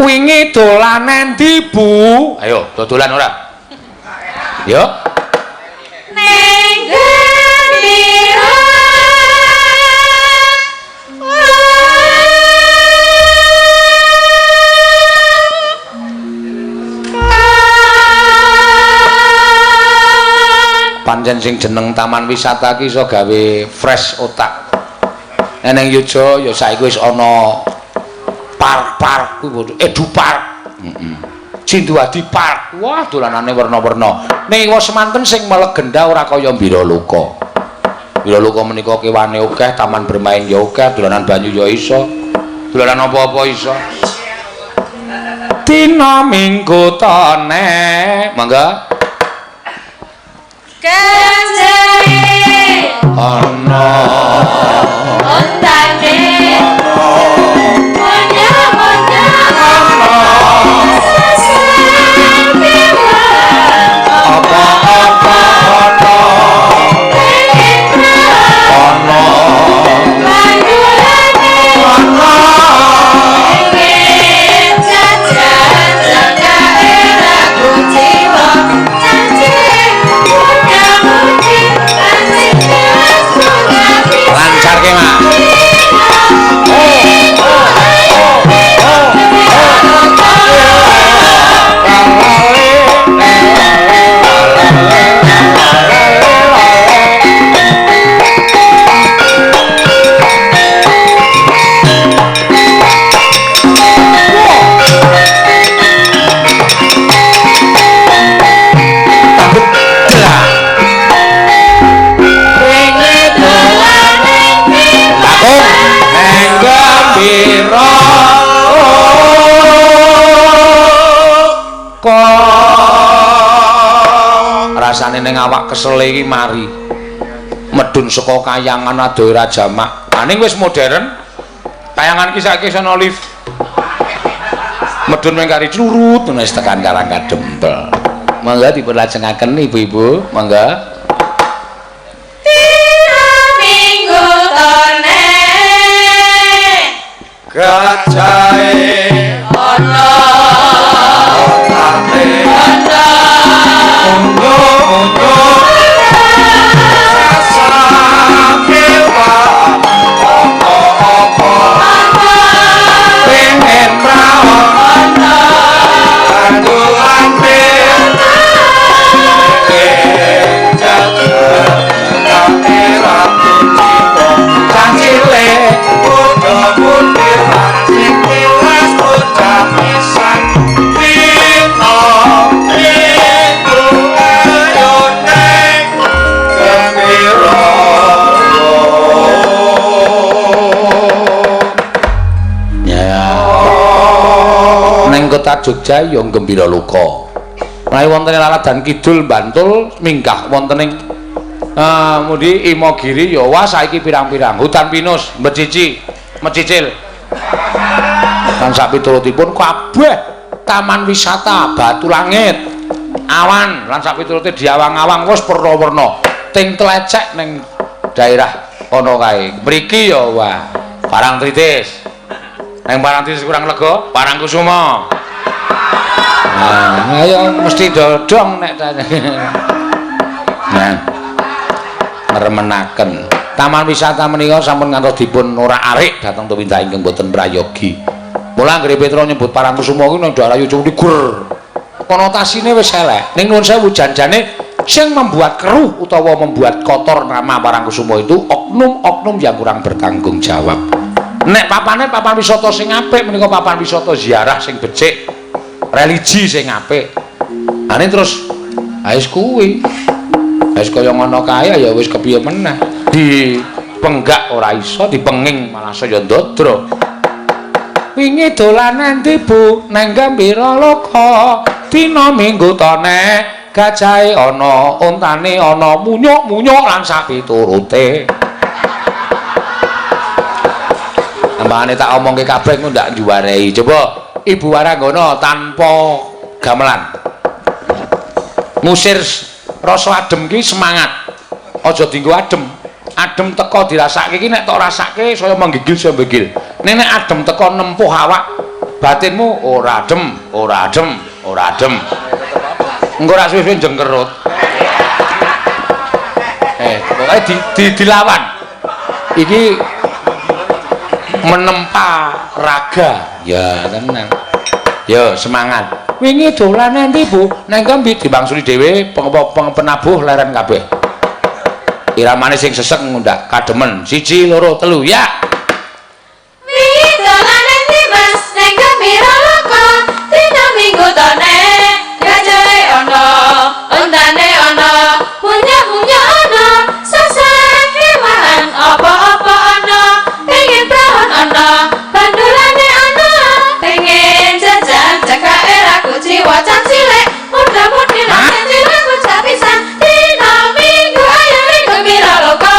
wingi dolan endi Bu? Ayo dodolan ora? Yo. Ning gembira pancen sing jeneng taman wisata ki iso gawe fresh otak. Neng Yojo ya saiki wis ana park-park kuwi Edu Park. Cinduadi Park. Wah, dolanane werna-werna. Ning wis semanten sing melegenda ora kaya Mbiraloka. Mbiraloka menika kewane akeh, taman bermain ya akeh, dolanan banyu ya iso. Dolanan apa-apa iso. Dina Minggu tone, mangga. Kajai Ana ontane monya-monya apa-apa ana banyulane pengen jajan sak daerah kuciwa cacing muda-mudi asik lancar ke Mak. Rasane ning awak kesel iki mari medun saka kayangan adoh jamak. Aning wis modern. Kayangan ki saiki ana lift. Medun meng kari curut wis tekan Karangka Dempel. Monggo dipun lajengaken ibu-ibu, monggo. Minggu tone Gajahe ana ate ana unyu-unyu sasakewan apa-apa pengen rawon kanggo lampir jajan kate ratu jiwa cancile muda-mudi sing tilas bocah pisan pino iku ayo neng gembira ya neng kota Jogja ya Gembiraloka. Mulai wonten ing Laladan Kidul Bantul minggah wonten ing mudi Imogiri ya wah saiki pirang-pirang hutan pinus Mbecici Mecicil lan sak piturutipun kabeh taman wisata Batu Langit Awan lan sak piturute diawang-awang wis werna-werna ting tlecek ning daerah kono kae mriki ya wah Parang Tritis ning Parang Tritis kurang lega Parang Kusuma. Nah, ayo mesti dodong nek nah ngremenaken taman wisata menika sampun ngantos dipun orak-arik dhateng tuwindah ingkang boten prayogi. Mula anggere Petra nyebut Parangkusuma kuwi nang daerah Yuculigur. Konotasine wis elek. Ning nuwun sewu janjane sing membuat keruh utawa membuat kotor nama Parangkusuma itu oknum-oknum yang kurang bertanggung jawab. Nek papane papan wisata sing apik menika papan wisata ziarah sing becik. Religi sing apik. Ane terus wis kuwi. Wis kaya ngono kae ya wis kepiye meneh. Dipenggak ora iso, dipenging malah saya ndodro. Wingi dolan endi Bu? Nang Gembiraloka. Dina Minggu tone gajahe ana, ontane ana, munyuk-munyuk lan sapiturute. Ambane tak omongke kabeh engko ndak juwarei. Coba Ibu Waranggana tanpa gamelan. Ngusir rasa adem ki semangat. Aja dienggo adem. Adem teko dirasake iki nek tok rasake saya menggigil saya mbegil. Nek adem teko nempuh awak batinmu ora adem, ora adem, ora adem. Engko ora suwe-suwe jengkerut. Pokoke dilawan. Iki menempa raga. Ya tenan. Ya semangat. Wingi dolan endi, Bu? Nang kembi dimangsuli dhewe penabuh leren kabeh. Iramane sing sesek ngundak kademen 1 2 3 ya. Wingi dolan endi Mas nang kembi ralaka dina Minggu tone gajahe ana ondane ana punya ana sasar kewahan apa-apa ana pengen prahon ana bandulane ana pengen jajan cekake raku jiwa cah cilik mudah-mudahan lan jiwaku capisan dina Minggu ayo ning kembi ralaka.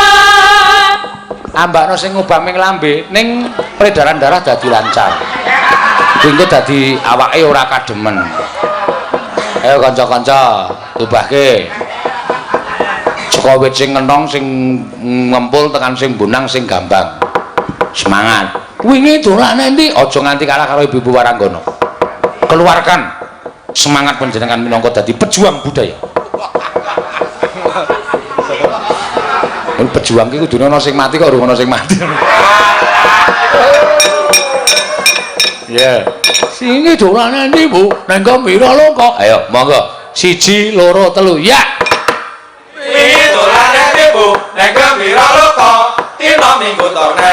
Ambakno sing ngubah ming lambe ning peredaran darah dadi lancar. Dinggo dadi awake ora kademen. Ayo kanca-kanca, ubahke. Saka wit sing ngenong sing ngempul tekan sing bunang sing gambang. Semangat. Wingi dolan endi? Aja nganti kalah karo Ibu Waranggono. Keluarkan semangat panjenengan minangka dadi pejuang budaya. Pejuang ki kudune ana sing mati kok ora ana sing mati. Ya. Singi dolan endi, Bu? Nang Gembira Loka. Ayo, monggo. 1 2 3 ya. Wingi dolan endi, Bu? Nang Gembira Loka. Dina Minggu tone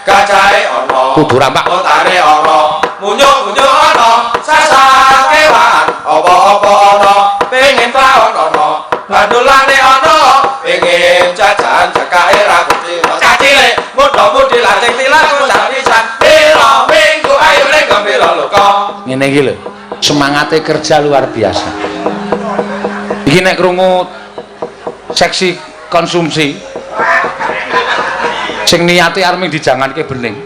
gajahe ana. Kudu rampak. Otane ana. Munyo-munyo ana. Sasar kewan apa-apa ana. Pengen taun ana. Bandulane ana. Pengen jajan cekake ra kuci. Cah cilik muda-mudi lan sing tilaku sapisan. Dina Minggu ayo ning Gembira Loka. Ngene iki lho. Semangate kerja luar biasa. Iki nek krungu seksi konsumsi sing niate arep dijanganke bening.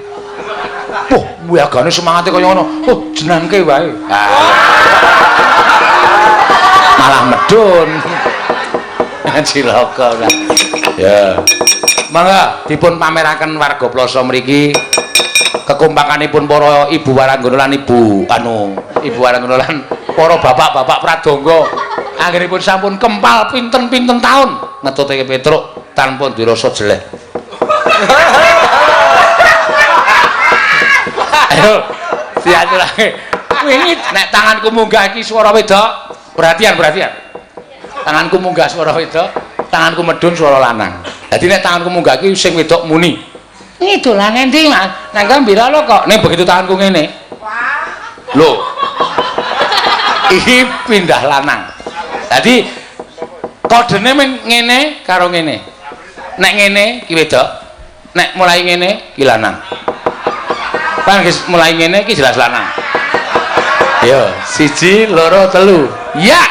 Wah, wiagane semangate kaya ngono. Oh, jenengke wae. Malah medun. Cilaka lah. Ya. Mangga dipun pameraken warga Ploso mriki kekompakanipun para Ibu Waranggono lan Ibu Waranggono lan para bapak-bapak pradonga. Anggenipun sampun kempal pinten-pinten taun ngetutake Petruk tanpa dirasa jelek. Ayo, diaturake. Wingi nek tanganku munggah iki swara wedok, perhatian. Tanganku munggah swara wedok, tanganku medun swara lanang. Dadi nek tanganku munggah iki sing wedok muni. Iki dolan endi, Mas? Nang Gembira Loka. Ning begitu tanganku ngene. Lho. Iki pindah lanang. Dadi kodene men ngene karo ngene. Nek ngene ki wedok, nek mulai ngene ki lanang. Pan mulai ngene ki jelas lanang. Yo, 1 2 3. Ya.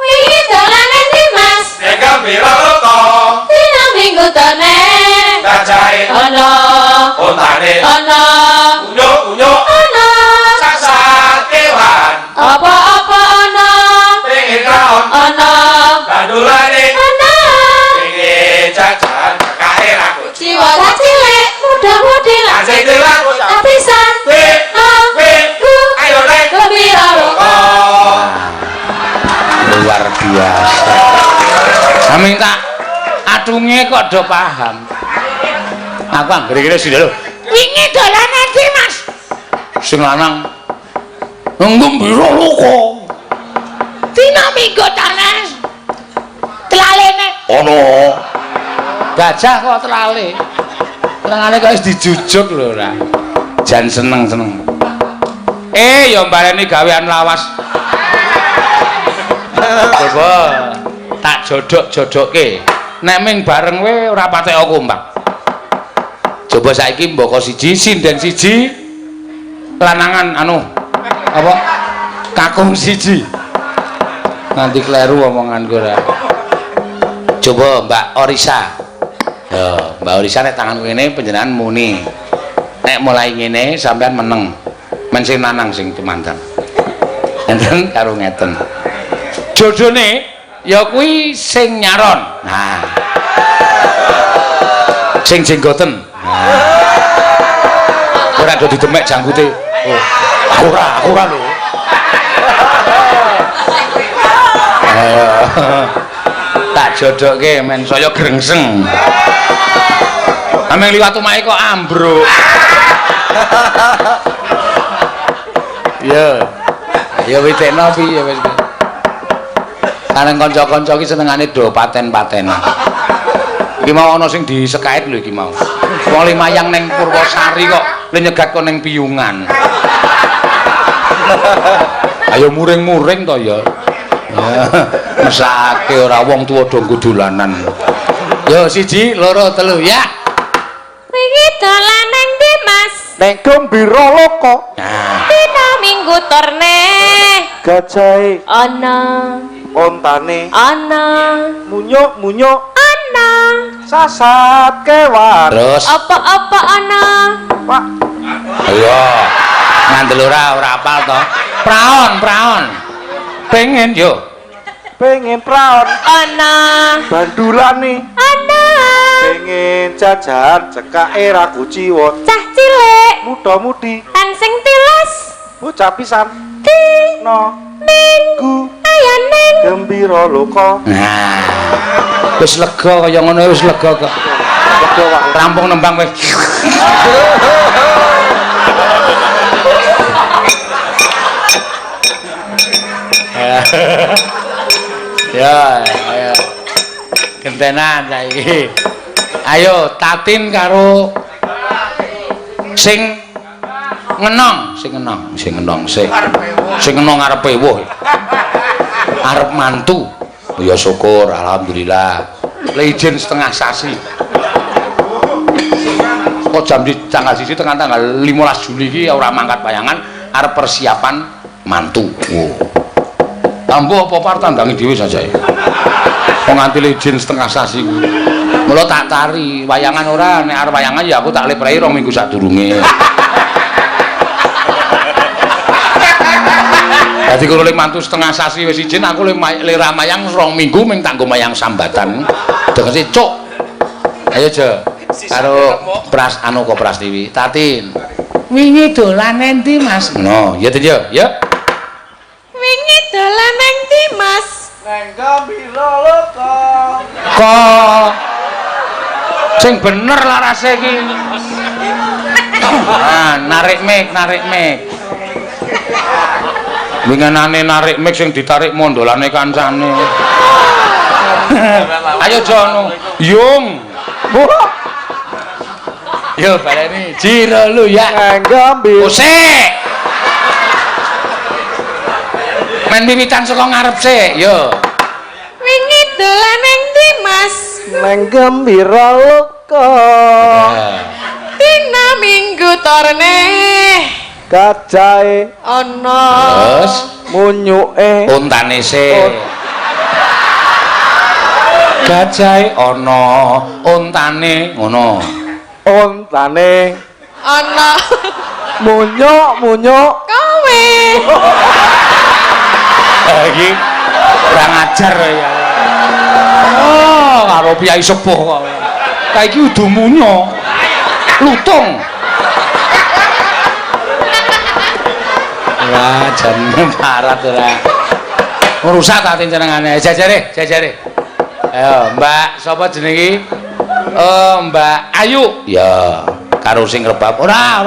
Wingi dolan endi Mas Ning Gembira Loka. dina Minggu tone Gajahe ana ontane ana unyu-unyu ana sasar kewan apa-apa ana pengen raon ana bandulane ana pengen jajan cekake ra kuci. jiwa cah cilik muda-mudi lan Sing tilaku pisan Minggu ayo ning Gembira Loka. Luar biasa. Sami tak atunge kok do paham. Aku anggere-anggere sih lho. Wingi dolan endi, Mas? Sing lanang nang Gembira Loka. Dina Minggu tanes. Telalene ono. Gajah kok telale. Telane kok wis dijujuk lho ora. Jan seneng-seneng. Ya mbaleni gawean lawas. Coba tak jodok-jodokke. Nek ming bareng we ora patek kompak. Coba saiki mboko siji, sinden siji, lanangan apa? Kakung siji. Nanti kleru omonganku ora. Coba Mbak Orisa. Yo, Mbak Orisa nek tangan ngene panjenengan muni. Nek mulai ngene sampean meneng. Men sing lanang sing temanten. Enten karo ngeten. Jodone ya kuwi sing nyaron. Nah. Sing jenggoten. Nah. Ora do didemek janggute. Oh, aku ora lho. Tak jodokke men saya grengseng. Ameng liwat omahe kok ambruk. Ya. Ya witekno piye wis. Kareng kanca-kanca iki senengane do paten-patenan. Iki mau ana sing disekait lho iki mau. Wong limayang ning Purwosari kok le nyegat kok ning Piyungan. Ayo muring-muring to ya. Mesake ora wong tuwa do nggo dolanan. Yo 1 2 3 ya. Wingi dolan nang ndi Mas? Ning Gembira Loka. Nah, Dina Minggu torne. Gajahe Ana, ontane ana, munyuk-munyuk ana. sasat kewan. terus Apa-apa ana? Pak, ayo ngandel ora apal to. Praon. Pengen yo. pengen praon Ana, bandulane, ana. pengen jajan cekake ra kuciwa, Cah cilik, muda-mudi, lan sing tilas. bocah pisan Di no minggu ku ayaning. Gembira Loka. Nah, wis lega kaya ngono wis lega kok. Lega wae. Rampung nembang wis. Ya, ayo. Gentenan saiki. Ayo Tatin karo sing ngenong, sing ngenong ngarepe woh. Arep mantu. Ya syukur alhamdulillah. Le izin setengah sasi. Kok jam di tanggal 1 tanggal 15 Juli iki ora mangkat bayangan arep persiapan mantu. Oh. Ambo apa par tandangi dhewe saja. Kok nganti le izin setengah sasi. Mula tak tari wayangan ora nek arep wayangan ya aku tak leprehi 2 minggu sadurunge. Dadi kula le mantu setengah sasi wis izin aku le ramayang 2 minggu ming tanggo mayang sambatan. Dengese cuk. Ayo Jo. Karo Pras anu kok Prastiwi. Tatin. Wingi dolan endi Mas? No, ya ten yo, ya. Wingi dolan nang ndi Mas? Neng Gembira Loka. Kok sing bener larase iki. Ah, narik mic. Wingenane narik mic sing ditarik mondolane kancane. Ayo Jono, Yung. Yo baleni jiro lu ya. Neng Gembira. Usik. Men wiwitan saka ngarep sik, yo. Wingi dolan nang ndi Mas? Neng Gembira Loka. Dina Minggu torne. Gajahe Ana. Terus munyuke untane sik. Gajahe ana, untane ngono. ontane Ana. munyuk Kowe. Iki kurang ajar ya. Oh, karo piyai sepuh kok. Kae iki udu munyo. Lutung. Wah, jane parat ora. Rusak tak jenengane. Jajare. Ayo, Mbak, sapa jeneng iki? Oh, Mbak Ayu. Ya, karo sing rebab. Ora.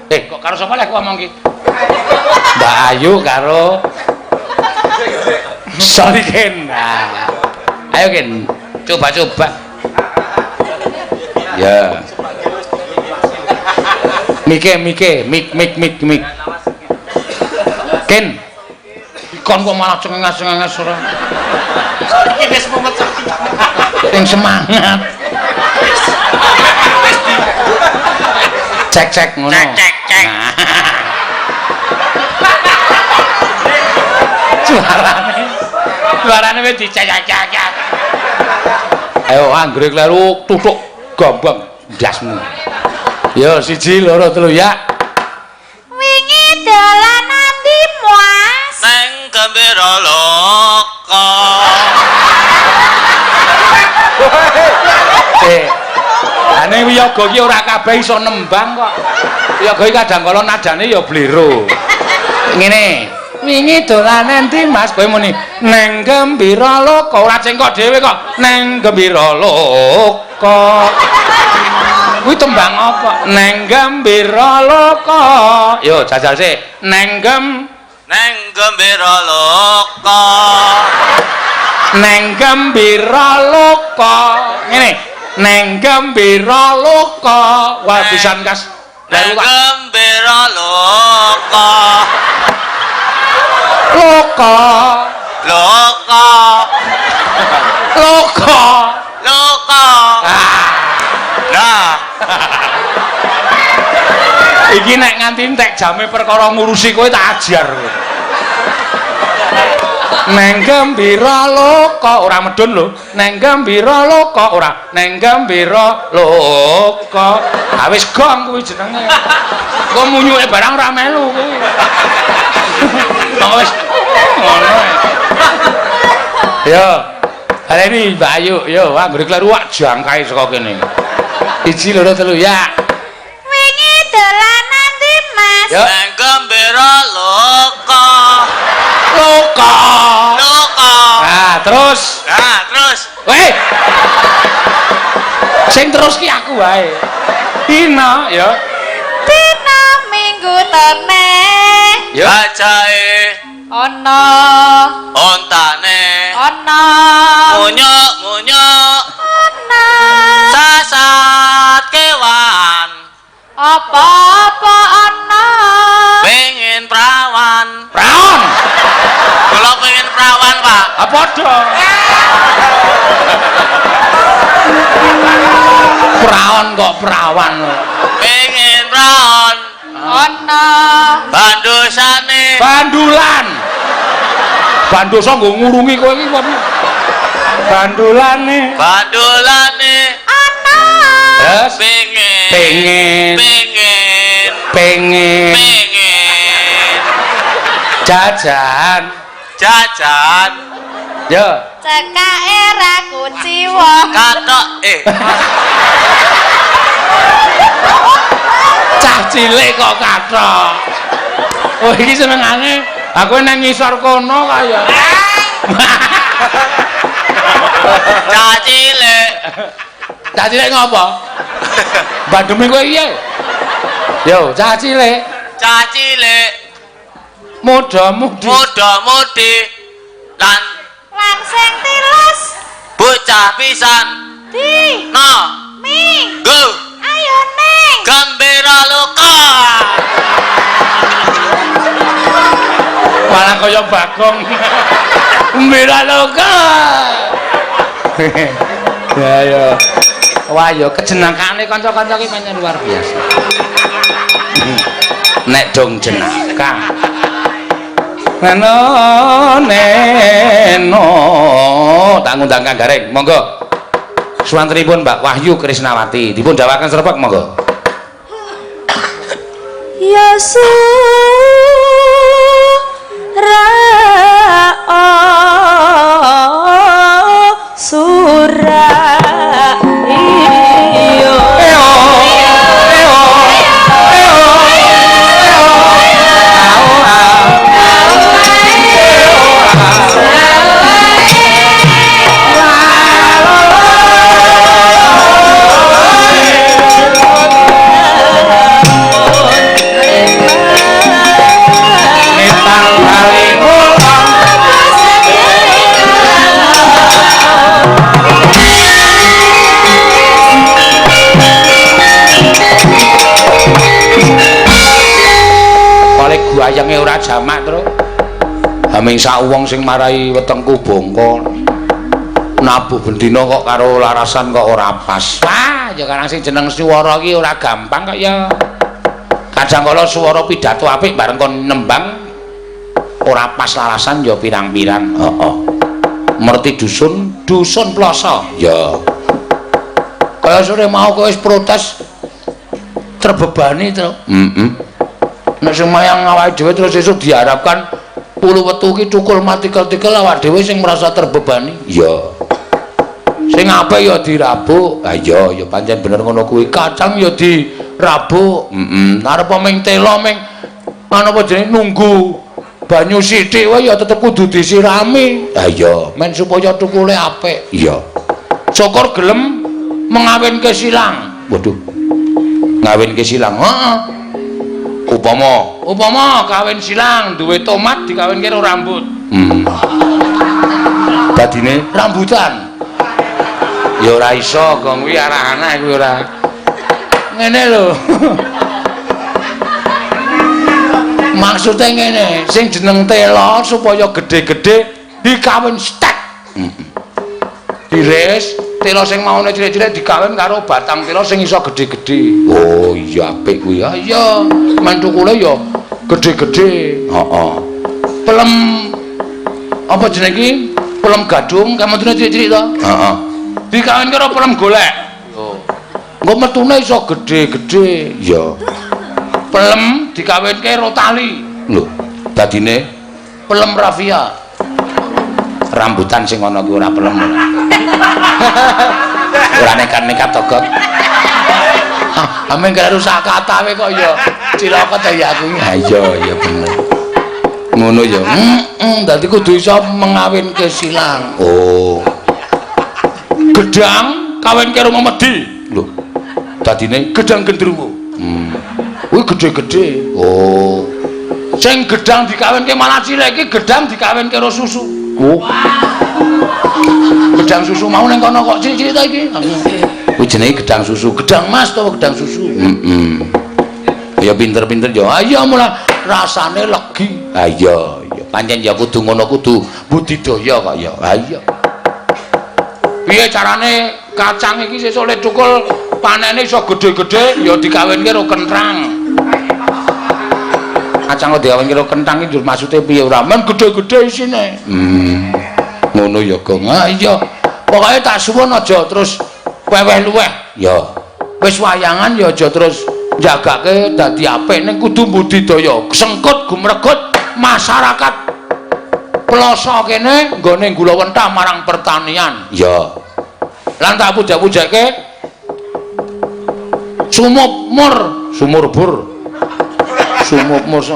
Kok karo sapa lek ngomong iki? Mbak Ayu karo sorry Ken. Nah. Ayo Ken, coba. Ya. Mik. Ken. Ikon kok malah cengenges ora. Iki wis mumet. Sing semangat. Cek ngono. Cek. Suarane wis dicek. Ayo anggere kleru tutuk gambang ndasmu. Yo 1 2 3 ya. Wingi dolan ndi Mas? Neng Gembira Loka. Ane wiyaga iki ora kabeh iso nembang kok. Ya kowe kadang kala nadane ya blero. Ngene. Wingi dolanan ndi Mas? Kowe muni neng gembira loka ora cengkok dhewe kok. Neng gembira loka. Kuwi tembang apa? Neng gembira loka. Yo jajal sik. Neng gembira loka. Neng gembira loka. Ngene. Neng gembira loka. Wah pisan kas. Neng gembira loka. Loka. Loka. Loka. Loka. Nah. Iki nek nganti entek jame perkara ngurusi kowe tak ajar kowe. Neng gembira loka ora medun lho. Neng gembira loka ora. Neng gembira loka. Ha wis gong kuwi jenenge. Kok munyuke barang ora melu kuwi. Wis ngono. Yo. Areni Mbak Ayu, yo anggere kleru wak jangkae saka kene. 1 2 3 ya. Wingi dolanan ndi Mas? Yo. Neng gembira loka. Loka. Loka. Nah, terus. Nah, terus. Weh. Sing terus ki aku wae. Dina ya. Dina minggu tene. Ya. Gajahe Ana. ontane. Ana. Munyuk-munyuk. Ana. Sasat kewan. Apa-apa ana. Pengen prawan. Praon. Kalau pengen prawan, Pak. Apa dong? Praon kok prawan. Pengen prawan. Ana. Bandusane. Bandulan. Bandosa nggo ngurungi kowe iki apa? Bandulane. Bandulane. Ana. Yes. Pengen. Pengen. Pengen. Pengen. Pengen. Jajan. Jajan. Yo. Cekake ra kuciwa. Katok. Cah cilik kok kathok. Oh iki senengane aku nang ngisor kono kaya. Cacile. Cah cilik ngopo? Bandeme kowe iya. Yo, cah cilik. Cacile. Muda-mudi. Muda-mudi. Lan Lan sing tilus. bocah pisan. Di. No. Mi. Go. Ayo neng. Gembira loka. Malah kaya Bagong. Mbira loka. Ya yo. Wah yo kejenengane kanca-kanca iki pancen luar biasa. Nek dong jenaka. Neno neno tak ngundang Kang Gareng, monggo. Suwantenipun Mbak Wahyu Krisnawati dipun dawaken srebek monggo. Ya sura iyo wayangnya ora jamak terus haming sak wong sing marai wetengku bongko nabuh bendina kok karo larasan kok ora pas. Wah ya kan sing jeneng swara iki ora gampang kok ya kadang kala swara pidato apik bareng kon nembang ora pas larasan ya pirang-pirang. Heeh. Merti dusun ploso ya kaya sore mau kowe wis protes terbebani terus nek semayang awake dhewe terus esuk diharapkan puluh wetu ki cukul mati tikel awake dhewe sing merasa terbebani ya Sing apik ya dirabuk. Ha iya ya pancen bener ngono kuwi. Kacang ya dirabuk. Arep ming tela ming apa jenenge nunggu banyu sithik wae ya tetep kudu disirami. Ha iya, men supaya tukule apik. Iya. Syukur gelem mengawinke silang. Waduh. Ngawinke silang. Heeh. Upama kawin silang duwe tomat dikawinke karo rambut. Dadine rambutan. Ya ora iso gong kuwi arah anak kuwi ora. Ngene lho. Maksudnya ngene, sing jeneng tela supaya gede-gede dikawin stek. Diris, tela sing maune cilik-cilik dikawin karo batang tela sing iso gede-gede. Oh iya apik kuwi. Ya iya, mantukule ya gede-gede. Heeh. Pelem apa jenenge iki? Pelem gadung kamantune cilik-cilik to? Heeh. Dikawin karo pelem golek. Yo. Engko metune iso gede-gede. Ya. Pelem dikawinke karo tali. Lho, dadine pelem rafia. Rambutan sing ana kuwi ora pelem. Ora nekat-nekat to, Gok. Ameng karo sak katawe kok ya cilaka ya aku. Ha iya ya bener. Ngono ya. Dadi kudu iso mengawinke silang. Oh. Gedang kawin karo Memedi. Lho. Dadine gedang gendruwo. Kuwi gede-gede. Oh. Sing gedang dikawinke malah cilik iki gedang dikawin karo susu. Oh. Gedang susu mau ning kono kok cilik-cilik ta iki? Kuwi jenenge gedang susu. Gedang mas to gedang susu. Ya pinter-pinter ya. Ayo mulai rasane legi. Ha iya, ya pancen ya kudu ngono kudu budidaya kok ya. Ha iya. Piye carane kacang iki sesuk le cukul panene iso gede-gede ya dikawinke karo kentrang. Kacang kok dikawinke karo kentrang iki maksude piye ora men gede-gede isine. Ngono ya, Gong. Ha iya. Pokoke tak suwun aja terus weweh luweh. Ya. Wis wayangan ya aja terus jagake dadi apik ning kudu budidaya. Sengkut gumregut masyarakat Ploso kene nggone Gulawentah marang pertanian. Ya. Lan tak puja-pujake sumurbur.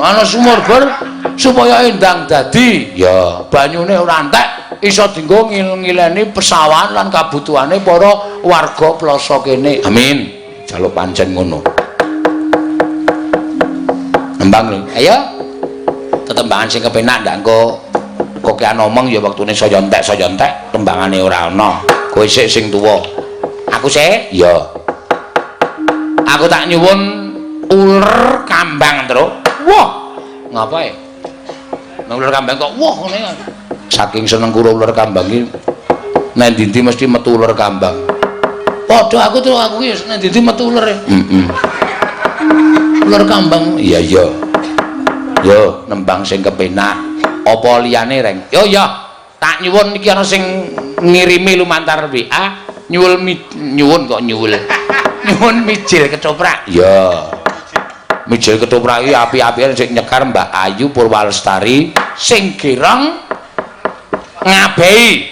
Ana sumurbur supaya endang dadi. Ya, banyune ora entek iso dienggo ngileni pesawahan lan kabutuhane para warga Ploso kene. Amin. Jaluk pancen ngono. Nembang lho. Ayo. Tetembangan sing kepenak ndak engko kokean omong ya waktune saya entek tembangane ora ana. Kowe sik sing tuwa. Aku sik? Ya. Aku tak nyuwun uler kambang, Truk. Wah, ngapae? Nang uler kambang kok wah ngene. Saking seneng karo uler kambang iki nek ndi mesti metu uler kambang. Padha aku Truk aku iki nek ndi metu uler. Uler kambang. Iya iya. Yo nembang sing kepenak. Apa liyane reng? Yo ya, tak nyuwun iki ana sing ngirimi lumantar WA, nyuwun kok nyuwul. Nyuwun mijil ketoprak. Ya. Mijil ketoprak iki api-apian sing nyekar Mbak Ayu Purwalestari sing girang ngabehi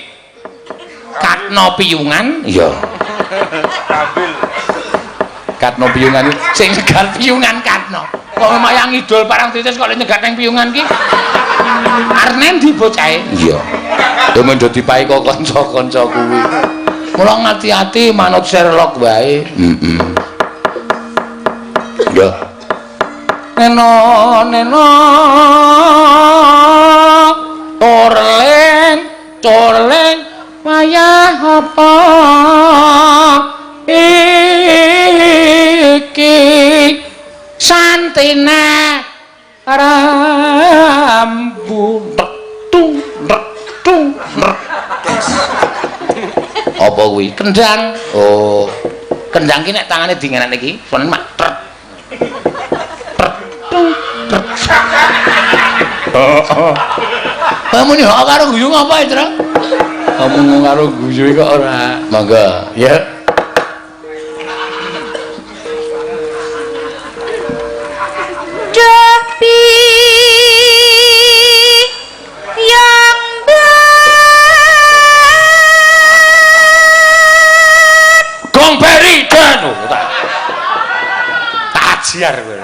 Katno Piyungan. Ya. Katno Piyungan sing nyegar piyungan Katno. Kok mayang idol parang titis kok nyegat nang piyungan ki? Arep ndi bocahe? Iya. Ya men dadi paeka kanca-kanca kuwi. Mula ngati-ati manut Sherlock wae. Ya. Neno torleng wayah apa iki santina rambut tung. Apa kuwi? Kendang. Oh. Kendang ki nek tangane dingenan iki, sonen mak trek. Kamu nih karo guyu ngapain, Tra? Kamu karo guyu kok ora. Mangga, ya. Biar kowe.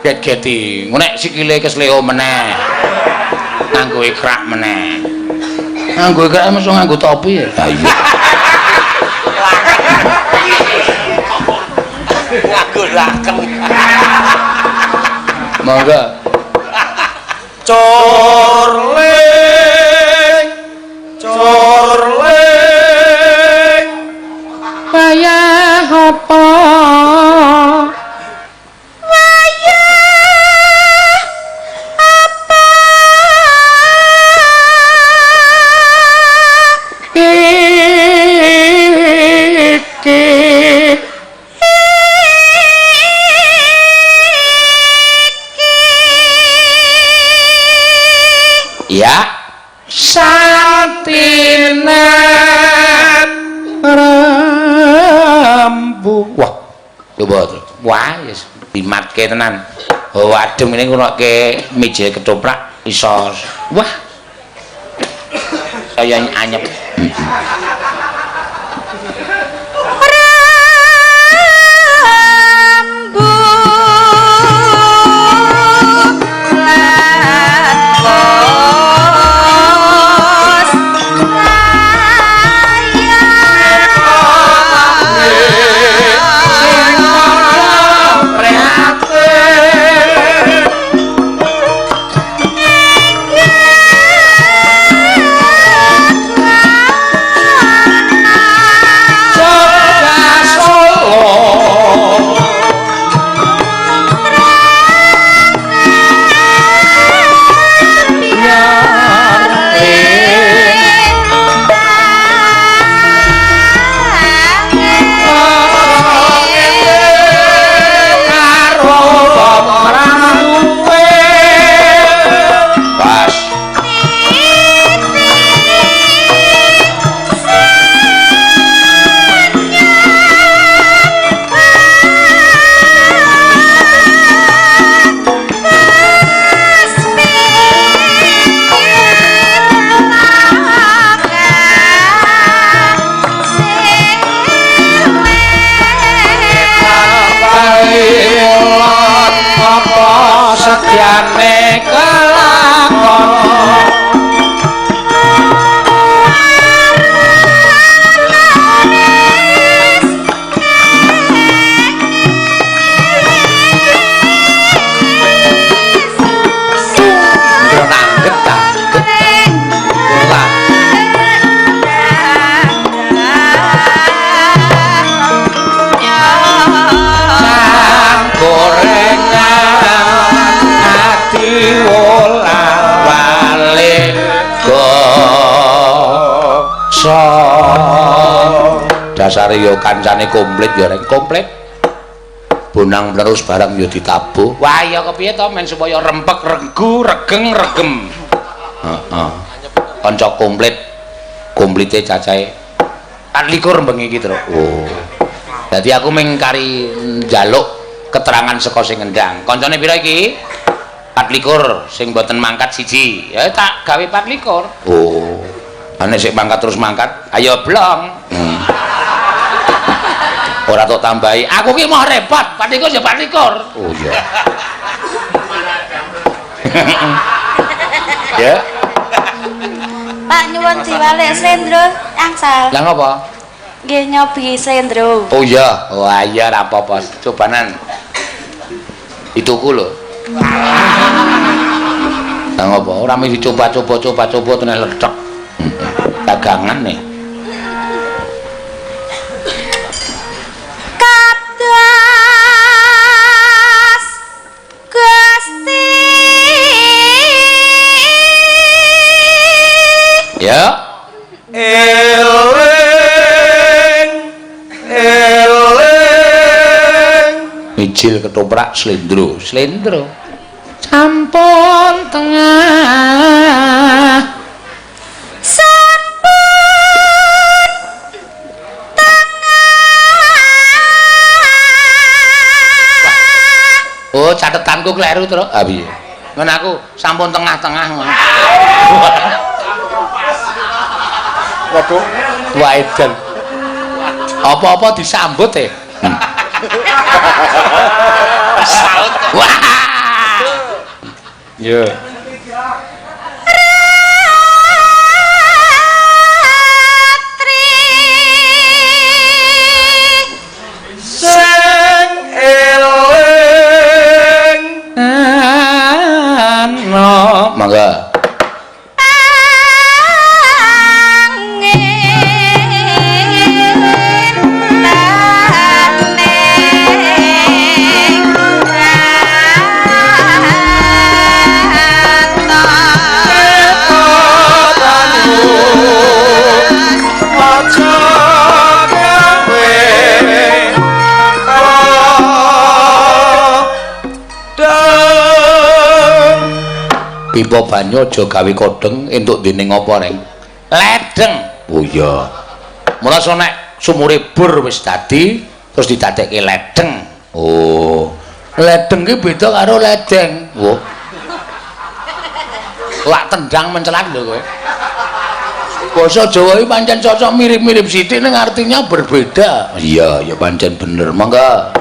Get-geti. Nek sikile kesleo meneh. Nganggo ikrak meneh. Nganggo ikrak mesti nganggo topi ya. Ha iya. Nganggo laken. Monggo. Corling Wayah apa? Ya santinan rambu. Wah, coba terus. Wah, yes. Dimatke tenan. Oh, adem ini ngunokke meja ketoprak iso. Wah. Saya anyep. Sedyane kelakon dasare yo kancane komplit yo reng komplit bonang terus barang yo ditabuh wah ya kepiye to men supaya rempek regu regeng regem heeh kanca komplite cacahe 24 bengi iki terus oh dadi aku mung kari njaluk keterangan saka sing ngendang kancane pira iki 24 sing mboten mangkat siji ya tak gawe 24 oh ane sik mangkat terus mangkat ayo blong ora tok tambahi aku ki mau repot 24 ya 24 oh iya ya Pak nyuwun diwalik slendro angsal lah ngapa nggih nyobi slendro oh iya wah iya ora apa-apa cobanan ituku lho lah ngapa ora mesti coba-coba tenan ledek dagangan nih kados Gusti ya eling mijil ketoprak slendro sampun tengah oh catetanku kleru terus ah piye ngen aku sampun tengah-tengah ngono waduh waedan apa-apa disambut Saut. Wah. Yo. Sing eling No, mangga. aja gawe kodeng. Pipa banyu aja gawe kodeng entuk dening apa reng? Ledeng. Oh iya. Mula nek sumure bur wis dadi terus didadekke ledeng. Oh. Ledeng ki beda karo ledeng. Oh. Lak tendang mencelat lho kowe. Basa Jawa iki pancen cocok mirip-mirip sithik ning artinya berbeda. Iya, ya pancen bener. Mangga.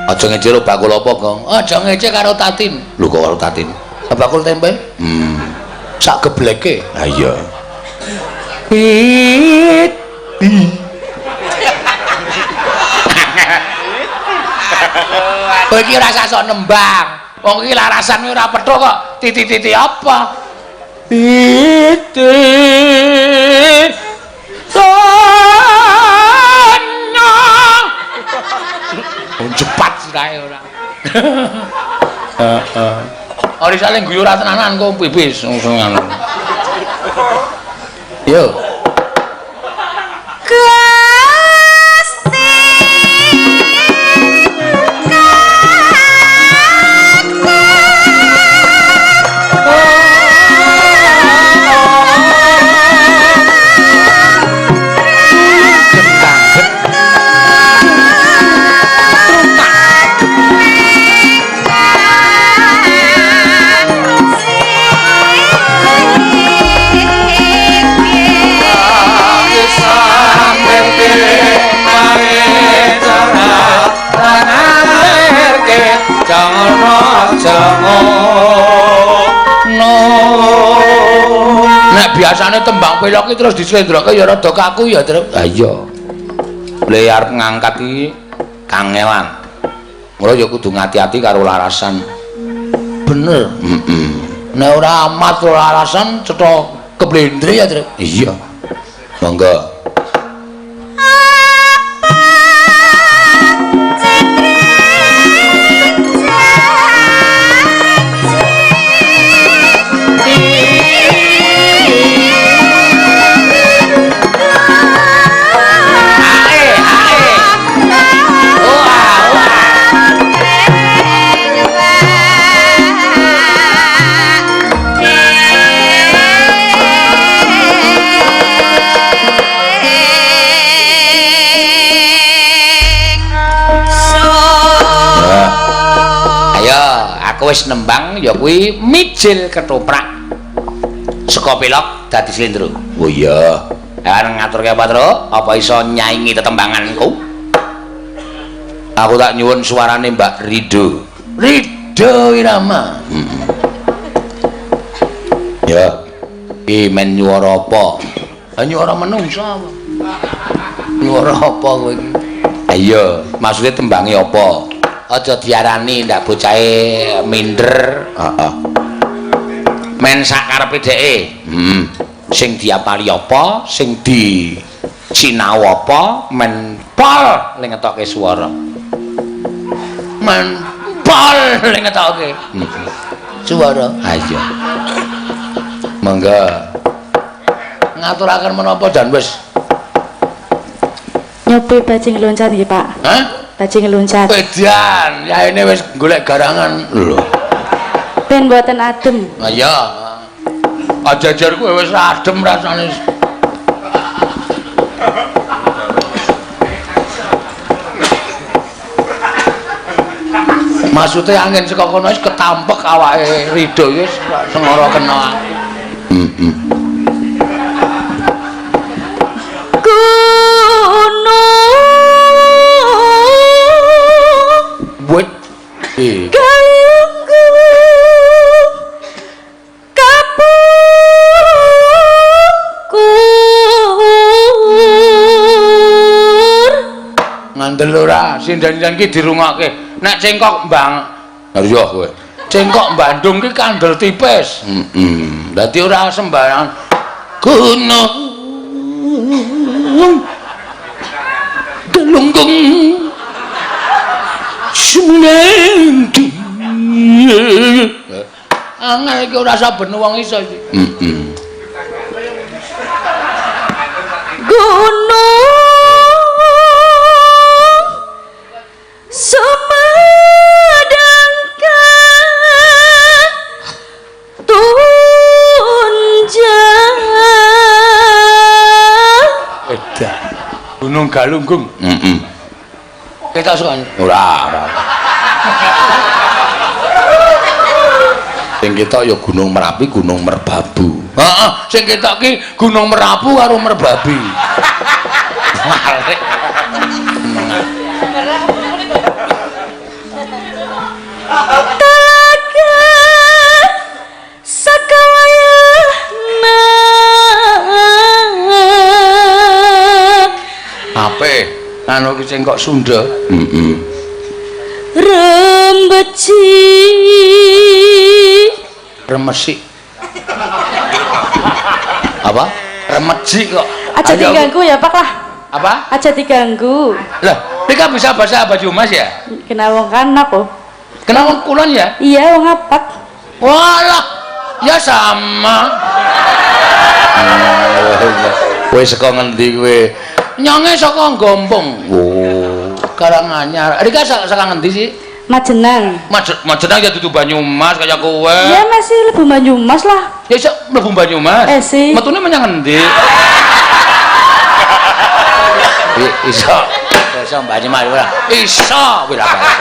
Aja ngece bakul apa, Gong? Aja ngece karo tatin. Lho kok karo tatin? Bakul tempe? Sak gebleke. Ha iya. Kowe iki ora sok nembang. Wong iki larasan ora petuk kok. Titi-titi apa? Cepat sirahe ora. Heeh. Ora saling guyu ora tenanan kok pipis ngono. Yo. Nek biasane tembang pelok iki terus dislendroke ya rada kaku ya, Tru. Ha iya. Le arep ngangkat iki kangelan. Mula ya kudu ngati-ati karo larasan. Bener. Nek ora amat larasan cetha keblendre ya, Tru. Iya. Monggo. Wis nembang ya kuwi mijil ketoprak saka pelok dadi slendro. Oh iya. Areng ngaturke apa, Tru? Apa iso nyaingi tetembanganku? Aku tak nyuwun suarane Mbak Rido. Rido Irama. Ya. Iki men nyuara apa? Ha nyuara menungso apa? Nyuara apa kowe iki? Iya, maksude tembange apa? Aja diarani ndak bocahe minder. Heeh. Men sakarepe dheke. Sing diapali apa, sing di sinau apa, men pol ning ngetokke swara. Men pol ning ngetokke. Swara. Ayo. Monggo. Ngaturaken menapa dan wis nyobi bajing loncat nggih Pak. Hah? Bajing loncat. Edan, yaene wis golek garangan lho. Ben mboten adem. Nah ya. Ajajar kuwi wis adem rasane. Maksudnya angin saka kono wis ketampek awake Rido wis sengara kena. Buat ganggu kapungkur ngandel ora sindan-sindan ki dirungokke nek cengkok Bang yo kowe cengkok Bandung ki kandel tipis dadi ora sembarangan gunung delunggung Sumendi. Angel iki ora saben wong iso iki. Gunung Sumedangkan tunjang. Edan. Gunung Galunggung. Kita suka ora. Sing ketok ya Gunung Merapi, Gunung Merbabu. Heeh, sing ketok ki Gunung Merapu karo Merbabi. Ape? Anu ki sing kok Sunda. Rembeci Remesi. Apa? Remeci kok. aja diganggu ya Pak lah. Apa? Aja diganggu. Lah, Rika bisa bahasa Baju Mas ya? Kena wong kanak kok. Kenal wong kulon ya? Iya wong apak. Walah, ya sama. Kowe saka ngendi kowe? Nyonge saka Gombong. Oh, Karanganyar. Rika saka ngendi sih? Majenang. Majenang ya dudu Banyumas kaya kowe. Iya masih lebu Banyumas lah. Ya iso mlebu Banyumas. Sih. Metune menyang ngendi? Iso Banyumas ora. Iso pira-pira.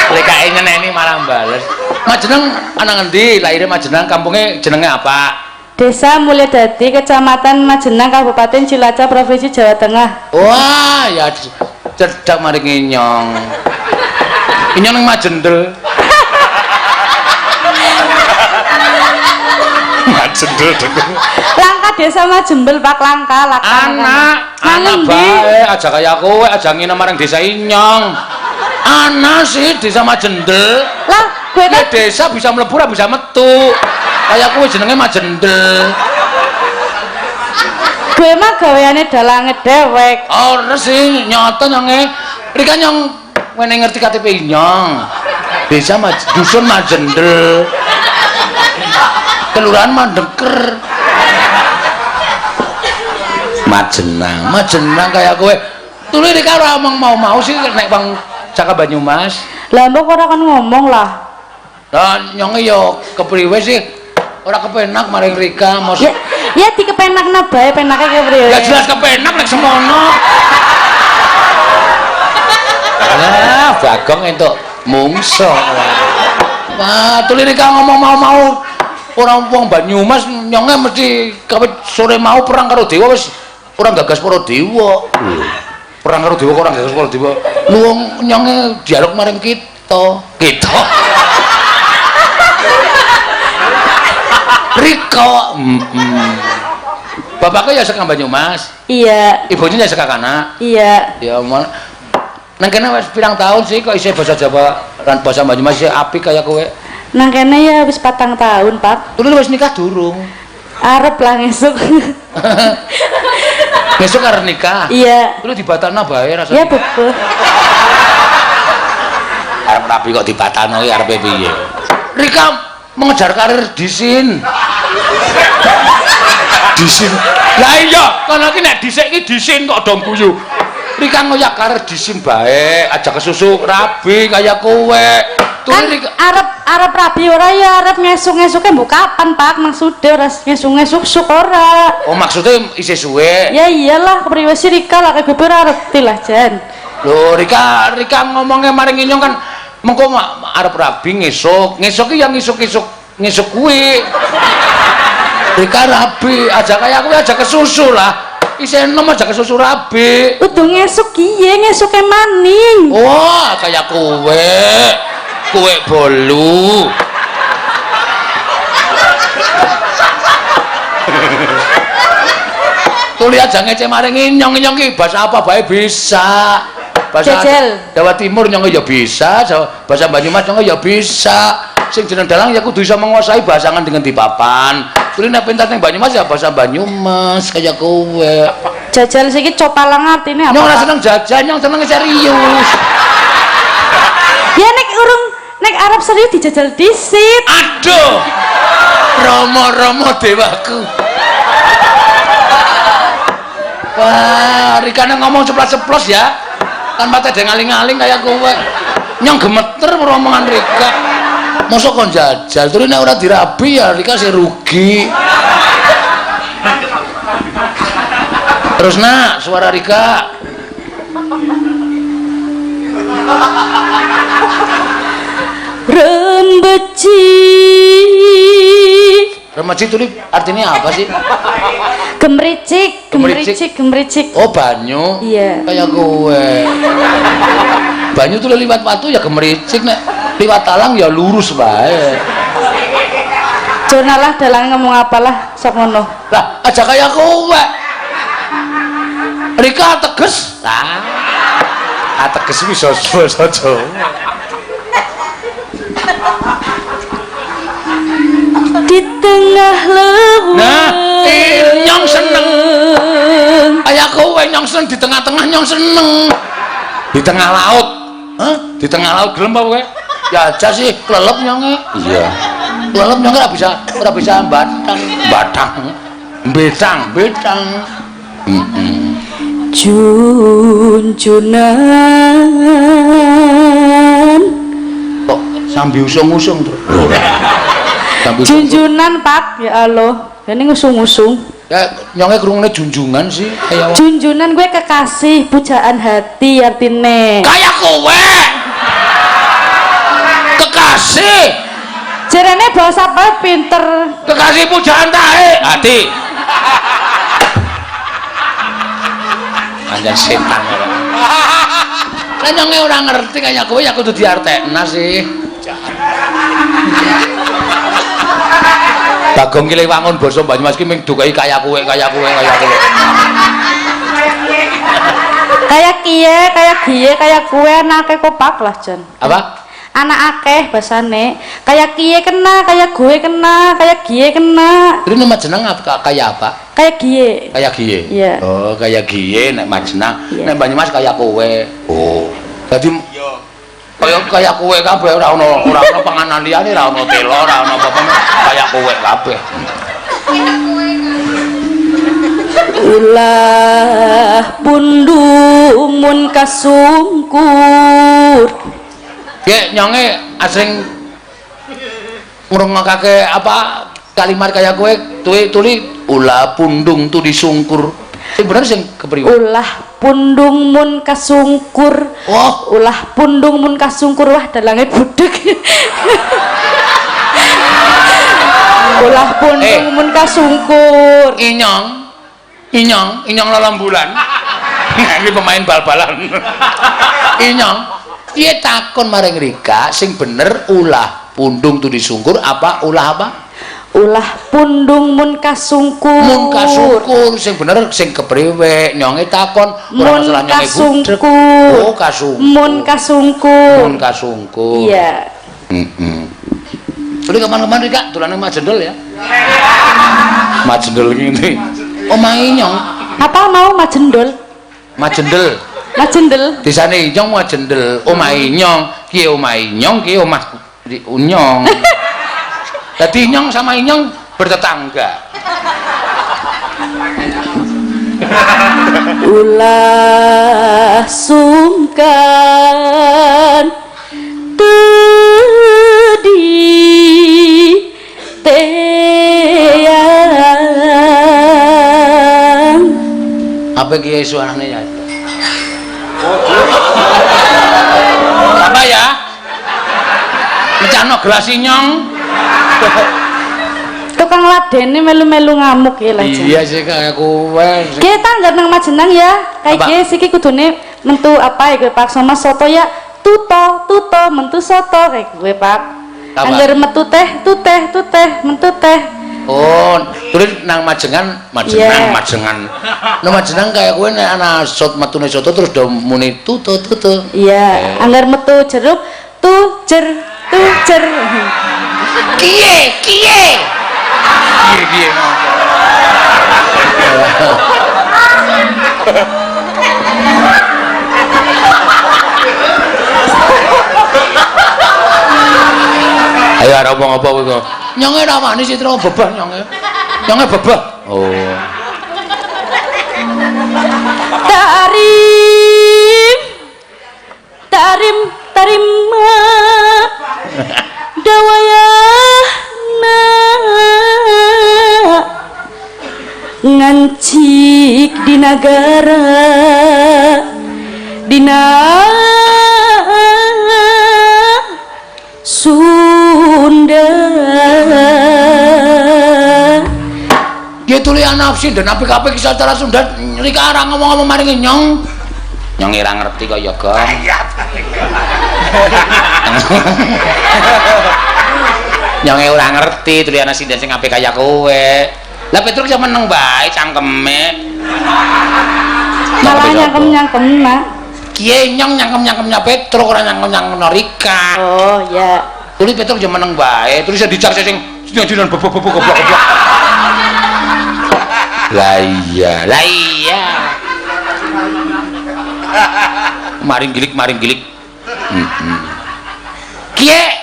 Lek kae nyeneni malah bales. Majenang ana ngendi? Lahire Majenang, kampunge jenenge apa? Desa Mulyadadi, Kecamatan Majenang, Kabupaten Cilacap, Provinsi Jawa Tengah. Wah, ya cedak mari nginyong. Nginyong ning Majendel. Majendel. Langka Desa Majembel, Pak Langka. Anak bae aja kaya kowe aja ngene marang desa Inyong. Ana sih desa Majendel. Lah, gue kan desa bisa mlebu ora bisa metu. Kaya kowe jenenge Majendel. gue mah gaweane dalange dewek. Ora sih nyoto nyonge. Rika nyong wene ngerti KTP Inyong. Desa dusun Majendel. Kelurahan Mandeker. Majenang kaya kowe. Tuli Rika ora omong mau sih nek Bang Caka Banyumas. Lah mbok ora kan ngomong lah. Lah nyonge yo kepriwe sih? Ora kepenak maring Rika mos. Ya dikepenakna bae, penake kepriwe. Lah jelas kepenak nek semono. Lah Bagong entuk mungso. Wah, tuli Rika ngomong mau ora wong Banyumas nyonge mesti kawit sore mau perang karo dewa wis ora gagas para dewa. Perang karo dewa kok ora gagas para dewa. Lu wong nyonge dialog maring kita. Rika. Bapaknya ya saka Banyumas. Iya. Ibunya ya saka Kana. Iya. Ya ampun. Nang kene wis pirang tahun sih kok isih basa Jawa lan basa Banyumas isih apik kaya kowe. Nang kene ya wis 4 tahun, Pak. Dulu wis nikah durung. Arep lah ngesuk. Besok arep nikah. Iya. Dulu dibatalna bae rasane. Iya, betul. Arep rabi kok dibatano iki arepe piye? Rika mengejar karir disin. Disin. Lah iya, kono iki nek dhisik iki disin kok dong guyu. Rika ngoyak karir disin bae, aja kesusu rabi kaya kowe. Kan arep rabi ora ya arep ngesuk-ngesuke mbok kapan Pak maksude ora ngesuk-ngesuk ora. Oh maksudnya isih suwe. Ya iyalah kepriwe sih Rika lah kaya ora ngerti lah Jan. Lho Rika ngomongnya maring inyong kan mengko arep rabi ngesuk iki yang ngesuk kuwi. Rika rabi aja kaya kuwi aja kesusu lah. Isih enom aja kesusu rabi. Udah ngesuk kiye ngesuke maning. Wah kaya kowe bolu. Tuli aja ngece maring inyong ki bahasa apa bae bisa. Bahasa Jawa Timur nyong ya bisa, bahasa Banyumas nyong ya bisa. Sing jeneng dalang ya kudu iso menguasai bahasangan dengan dipapan. Tuli nek pentas ning Banyumas ya bahasa Banyumas kaya kowe. Jajal siki copalang artine apa? Nyong ora seneng jajan, nyong seneng serius. Ya nek arep serius dijajal disit. Aduh. Romo dewaku. Wah, Rikane ngomong ceplos-ceplos ya. Tanpa tede ngaling-ngaling kayak kowe. Nyong gemeter omongan Rika. Mosok kon jajal, terus nek ora dirabi ya Rika sih rugi. Terus nak suara Rika. Remeci itu artinya apa sih? Gemericik. Oh banyu. Iya. Kayak gue. Banyu tuh liwat watu ya gemericik nek liwat talang ya lurus bae. Jonalah dalang ngomong apalah sok ngono. Lah aja kayak kowe. Rika teges. Teges bisa sojo. Di tengah leuweung. Nah, nyong seneng. Kayak kowe nyong seneng di tengah-tengah nyong seneng. Di tengah laut. Hah? Di tengah laut gelem apa kowe? Ya aja sih klelep nyonge. Iya. Klelep nyonge ora bisa batang. Betang. Junjunan. Kok sambil usung-usung terus. Junjunan Pak, ya Allah. Ini ngusung-ngusung. Ya nyonge krungune junjungan sih kayak Junjunan gue kekasih, pujaan hati artine. kayak kowe. Kekasih. Jarane bahasa apa pinter. Kekasih pujaan tahe. Hati. Anjir setan ora. Lah nyonge ora ngerti kayak kowe ya kudu diartekna sih. Bagong ki wangun basa Banyumas ki ming dukai kaya kowe. Kayak kiye, kayak kue anake kopak lah Jan. Apa? Anak akeh basane. Kayak kiye kena, kayak gue kena, kayak kiye kena. Terus nama jeneng apa? Kayak apa? Kayak kiye. Kayak giye. Iya. Oh, kayak giye nek Majenang. Iya. Nek Banyumas kayak kowe. Oh. Dadi kayak kowe kabeh ora ono panganan liyane, ora ono telo, ora ono apa-apa kayak kowe kabeh. Ulah pundumun kasungkur. Nggih, nyonge asring ngrungokake apa kalimat kayak kowe tuli ulah pundung tu disungkur. Sing bener sing kepriwe? Ulah pundung mun kasungkur. Oh, Ulah pundung mun kasungkur wah dalange budek. Ulah pundung mun kasungkur. Inyong Lalambulan. Iki pemain bal-balan. Inyong, piye takon maring Rika sing bener ulah pundung tu disungkur apa ulah apa? Ulah pundung mun kasungkur. Mun kasungkur sing bener sing kepriwe nyonge takon ora masalah nyonge budek. Oh, kasungkur. Mun kasungkur. Iya. Tuli kapan-kapan Rika dolane Majendel ya. Majendel ngene. Omahe nyong. Apa mau majendol? Majendel. Majendel. Desane Inyong Majendel, omah Inyong, ki omah Inyong, ki omah Unyong. Dadi Inyong sama Inyong bertetangga. Ulah sungkan tedi teyang. Apa kiai suaranya ya? Apa ya? Mecano gelas Inyong. Tukang ladene melu-melu ngamuk ya lah. Iya sih kayak kowe. Ki tanggar nang Majenang ya. Kayak Apa? ki siki kudune mentu apa ya kowe Pak sama soto ya. Tuto mentu soto kayak kowe Pak. Apa? Angger metu teh, mentu teh. Oh, terus nang Majengan, Iya. Majengan. Nang Majenang kayak kowe nek ana metune soto terus do muni tutu. Iya, angger metu jeruk tujer. Kiye. Kiye. Ayo arep ngomong apa kowe kok? Nyonge ramane Citra bebah nyonge. Nyonge bebah. Oh. Tarim dawayana ngancik di negara Sunda. Ya tuli anak sinden apik-apik sacara Sunda rika ora ngomong-ngomong maring Nyong. Nyong ora ngerti kaya Gong. Nyong ora ngerti tuli anak sinden sing apik kaya kowe. Lah Petruk ya meneng bae cangkeme. Malah nyangkem nak. Kiye Nyong nyangkem-nyangkemnya Petruk ora nyangkem-nyangkemno Rika. Oh ya. Tuli Petruk ya meneng bae, terus ya dicak sing jinan bebek goblok. Lah iya. Maring gilik. Kiye?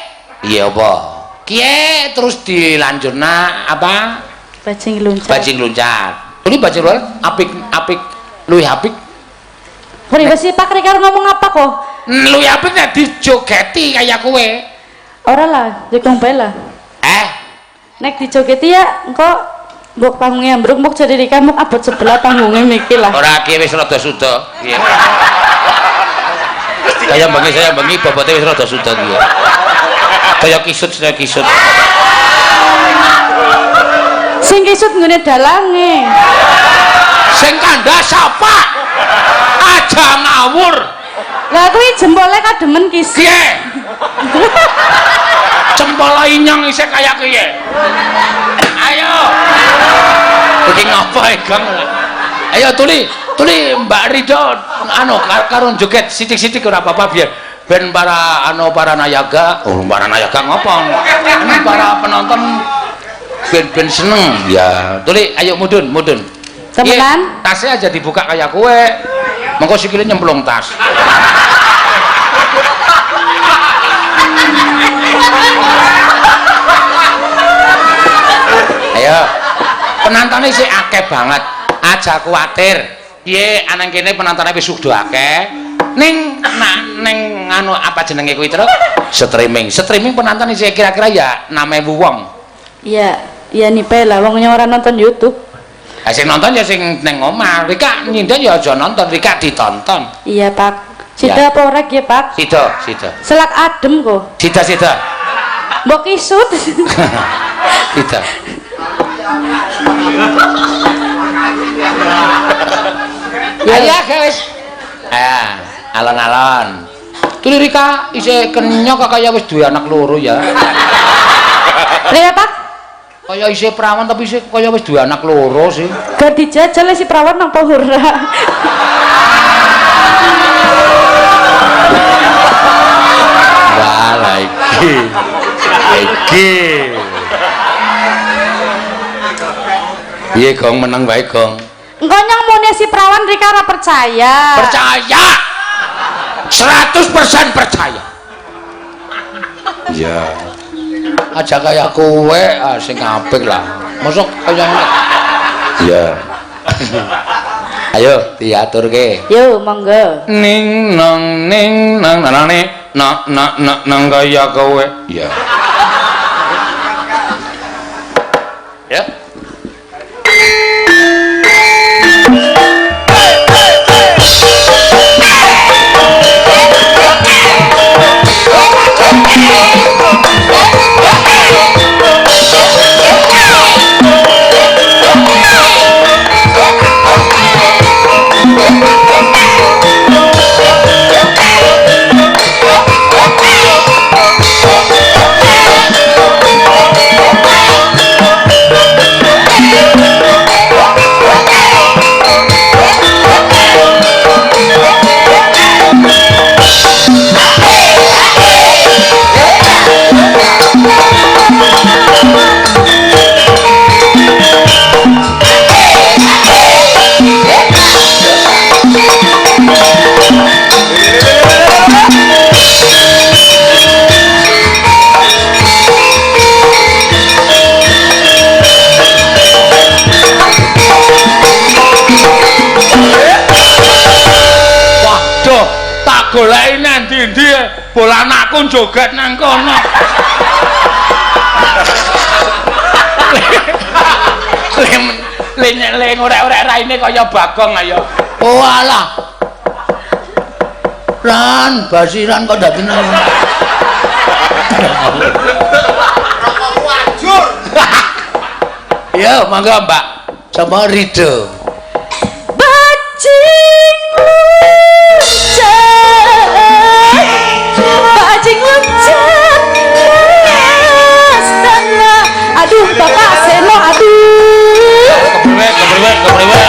Iya apa? Kiye terus dilanjutna apa? Bajing luncat. Bajing luncat. Ini bajing luncat apik luwih apik. Ora wis Pak rek ngomong apa kok? Luwih apik nek dijogeti kaya kowe. Ora lah, jekong bae lah. Nek dijogeti ya engko mbok panggungnya ambruk mbok jadi di kamu abot sebelah panggungnya mikir lah. Ora kiye wis rada suda. Piye? Saya bengi bobote wis rada suda kiye. Kaya kisut. Sing kisut nggone dalange. Sing kandha sapa? Aja ngawur. Lah kuwi jempole kademen kisut. Piye? Cempala Inyong isih kaya kiye. Ayo. Iki ngopo Gong? Ayo tuli Mbak Rido karo joget sithik-sithik ora apa-apa biar ben para nayaga. Oh, para nayaga ngopo? Para penonton ben seneng ya. Tuli ayo mudun. Temenan? Tasnya aja dibuka kayak kowe. Mengko sikile nyemplung tas. Ayo. Penontonnya sih akeh banget. Aja kuatir. Piye anang kene penontonnya wis sudah akeh. Ning apa jenenge kuwi terus? Streaming penonton sih kira-kira ya 6.000 wong. Iya nipe lah wong ora nonton YouTube. Sing nonton ya sing neng omah. Rika nyinden ya aja nonton, Rika ditonton. Iya Pak. Sida apa ora ki Pak? Sida. Selak adem kok. Sida. Mbok kisut. Sida. Ya guys. Alon-alon. Tuli Rika isih kenyok kaya wis duwe anak loro ya. Lha Pak? Kaya isih perawan tapi isih kaya wis duwe anak loro sih. Gak dijajal si perawan nang ora. Wah, lagi. Piye Gong meneng wae Gong. Engko nyang mune si prawan rika ora percaya. Percaya. 100% percaya. Iya. Aja kaya kowe sing apik lah. Mosok kaya ngene. Iya. Ayo diaturke. Yo monggo. Ning nang nanane nang kaya kowe. Iya. Ya. Goleki nang ndi-ndi bola anakku joget nang kono. Le ngorek-orek raine kaya Bagong ayo. Oh alah. Ran, basiran kok dadi nang. Wajur. Ya, mangga Mbak. Sama Rido. Bajing aduh bapak seno aduh kepriwe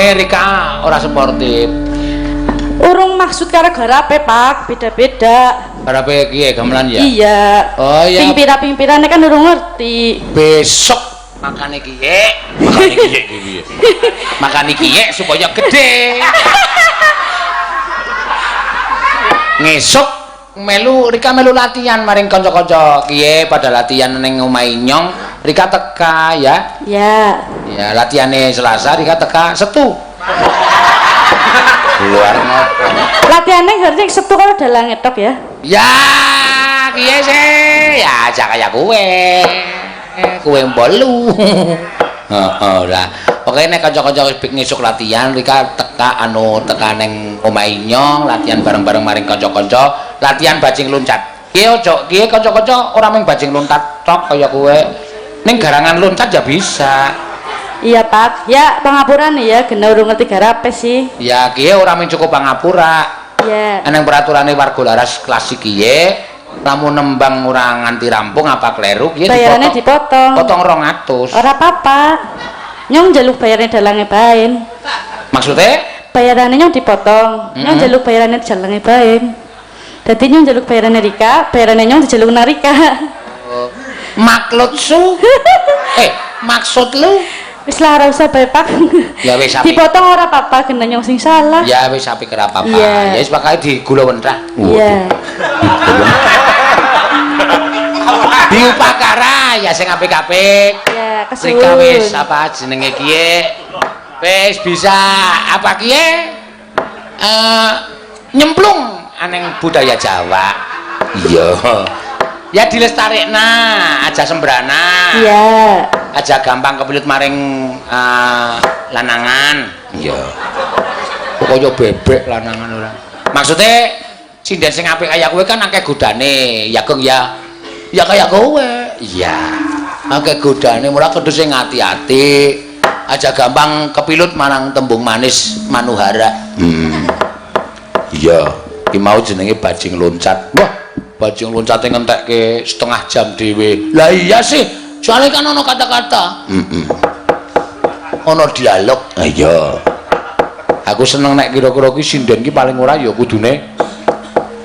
Nih Rika ora sportif. Urung maksud karo garape, Pak. Beda-beda. Garape kiye gamelan ya? Iya. Oh iya. Pimpira-pimpirane kan urung ngerti. Besok makane kiye. Makane kiye piye? Makane kiye supaya gede. Ngesuk Rika melu latihan maring kanca-kanca kiye pada latihan ning omahe Nyong. Rika teka ya. Ya. Ya latihane Selasa Rika teka Setu. Luar ngopo. Latihannya ngerti Setu kalau dalang ngetok ya. Ya, kiye sih? Ya aja kaya kue bolu. Heeh lah. Pokoke nek kanca-kanca wis ngesuk latihan, Rika teka ning omahe Nyong, latihan bareng-bareng maring kanca-kanca, latihan bajing loncat. Kiye kanca-kanca ora mung bajing loncat tok kaya kowe. Ning garangan loncat ya bisa. Iya, Pak. Ya, pangapuran ya, gena urung ngerti garape sih. Ya, kiye ora mung cukup pangapura. Iya. Eneng peraturane warga laras klasik kiye, lamun nembang ora nganti rampung apa kleru kiye bayarannya dipotong. Potong 200. Ora apa-apa. Nyong njaluk bayarannya dalange baen. Maksudnya? Bayarannya nyong dipotong. Nyong njaluk bayarannya dalange baen. Dadi nyong njaluk bayarannya Rika, bayarannya nyong dijaluk nang Rika. Maksudsu? Maksud lu? Wis lah ora usah bae, Pak. Ya wis api. Dipotong ora apa-apa, gena nyong sing salah. Ya wis api kira apa-apa. Iya. Ya wis pakai digula wentrah. Iya. Diupakara ya sing apik-apik. Ya, kesuwun. Rika wis apa jenenge kiye? Wis bisa apa kiye? Nyemplung aneng budaya Jawa. Iya. Ya dilestarikna, aja sembrana. Iya. Aja gampang kepilut maring lanangan. Iya. Pokoke bebek lanangan ora. Maksudnya sinden sing apik kaya kowe kan akeh godane, ya Gong ya. Ya kaya kowe. Iya. Akeh godane mula kudu sing ati-ati. Aja gampang kepilut marang tembung manis manuhara. Iya, iki mau jenenge bajing loncat. Wah, bajing loncate ngentekke setengah jam dhewe. Lah iya sih, soalnya kan ono kata-kata. Ono dialog. Iya. Aku seneng nek kira-kira ki sinden ki paling ora ya kudune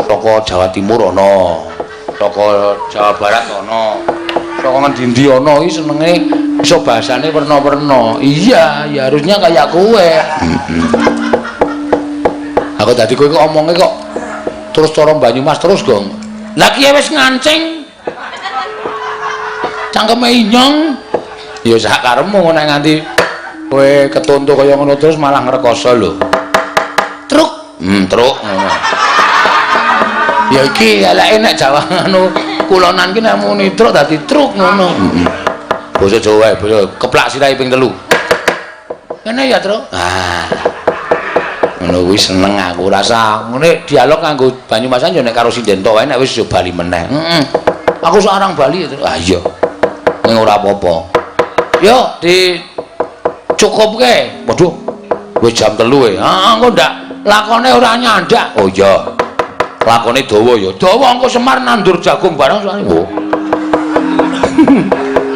saka Jawa Timur ono, saka Jawa Barat ono, saka ngendi-endi ono iki senenge iso bahasane werna-werna. Iya, ya harusnya kayak kowe. Aku tadi kowe kok omongnya kok terus cara Banyumas terus, Gong. Lah kiye wis ngancing. Cangkeme inyong. Ya sak karepmu nek nganti kowe ketuntu kaya ngono terus malah ngrekoso lho. Truk. Truk ngono. Ya iki eleke nek Jawa ngono kulonan ki nek muni truk dadi truk ngono. Basa Jawa wae, basa keplak sirahe ping 3. Ngene ya, Truk. Ngono kuwi seneng aku rasa ngene dialog kanggo Banyumasan yo nek karo sinden tok wae nek wis yo bali meneh. Aku seorang Bali itu. Ah iya. Ning ora apa-apa. Yo di cukupke. Waduh. Wis jam 3 e. Engko ndak lakone ora nyandak. Oh iya. Lakone dawa ya. Dawa engko Semar nandur jagung bareng soalé. Oh.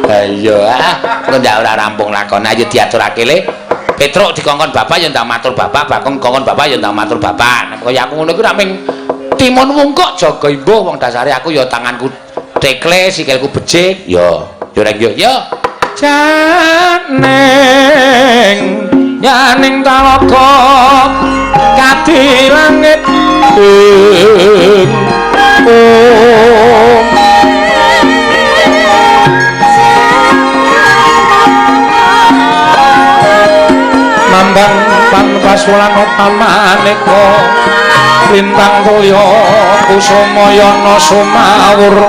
Ayo engko ndak ora rampung lakone ayo diaturake le. Petruk dikongkon bapak ya ndang matur bapak, bakong kongkon bapak ya ndang matur bapak. Nek kaya aku ngono iku ra ming timun wungkuk jaga imbuh wong dasare aku ya tanganku tekle, sikilku becik. Ya, yo rek yo. Yo. Janeng nyaning talaga kadi langit. Mambang panpasulan pamaneka lintang toya kusumayana sumawur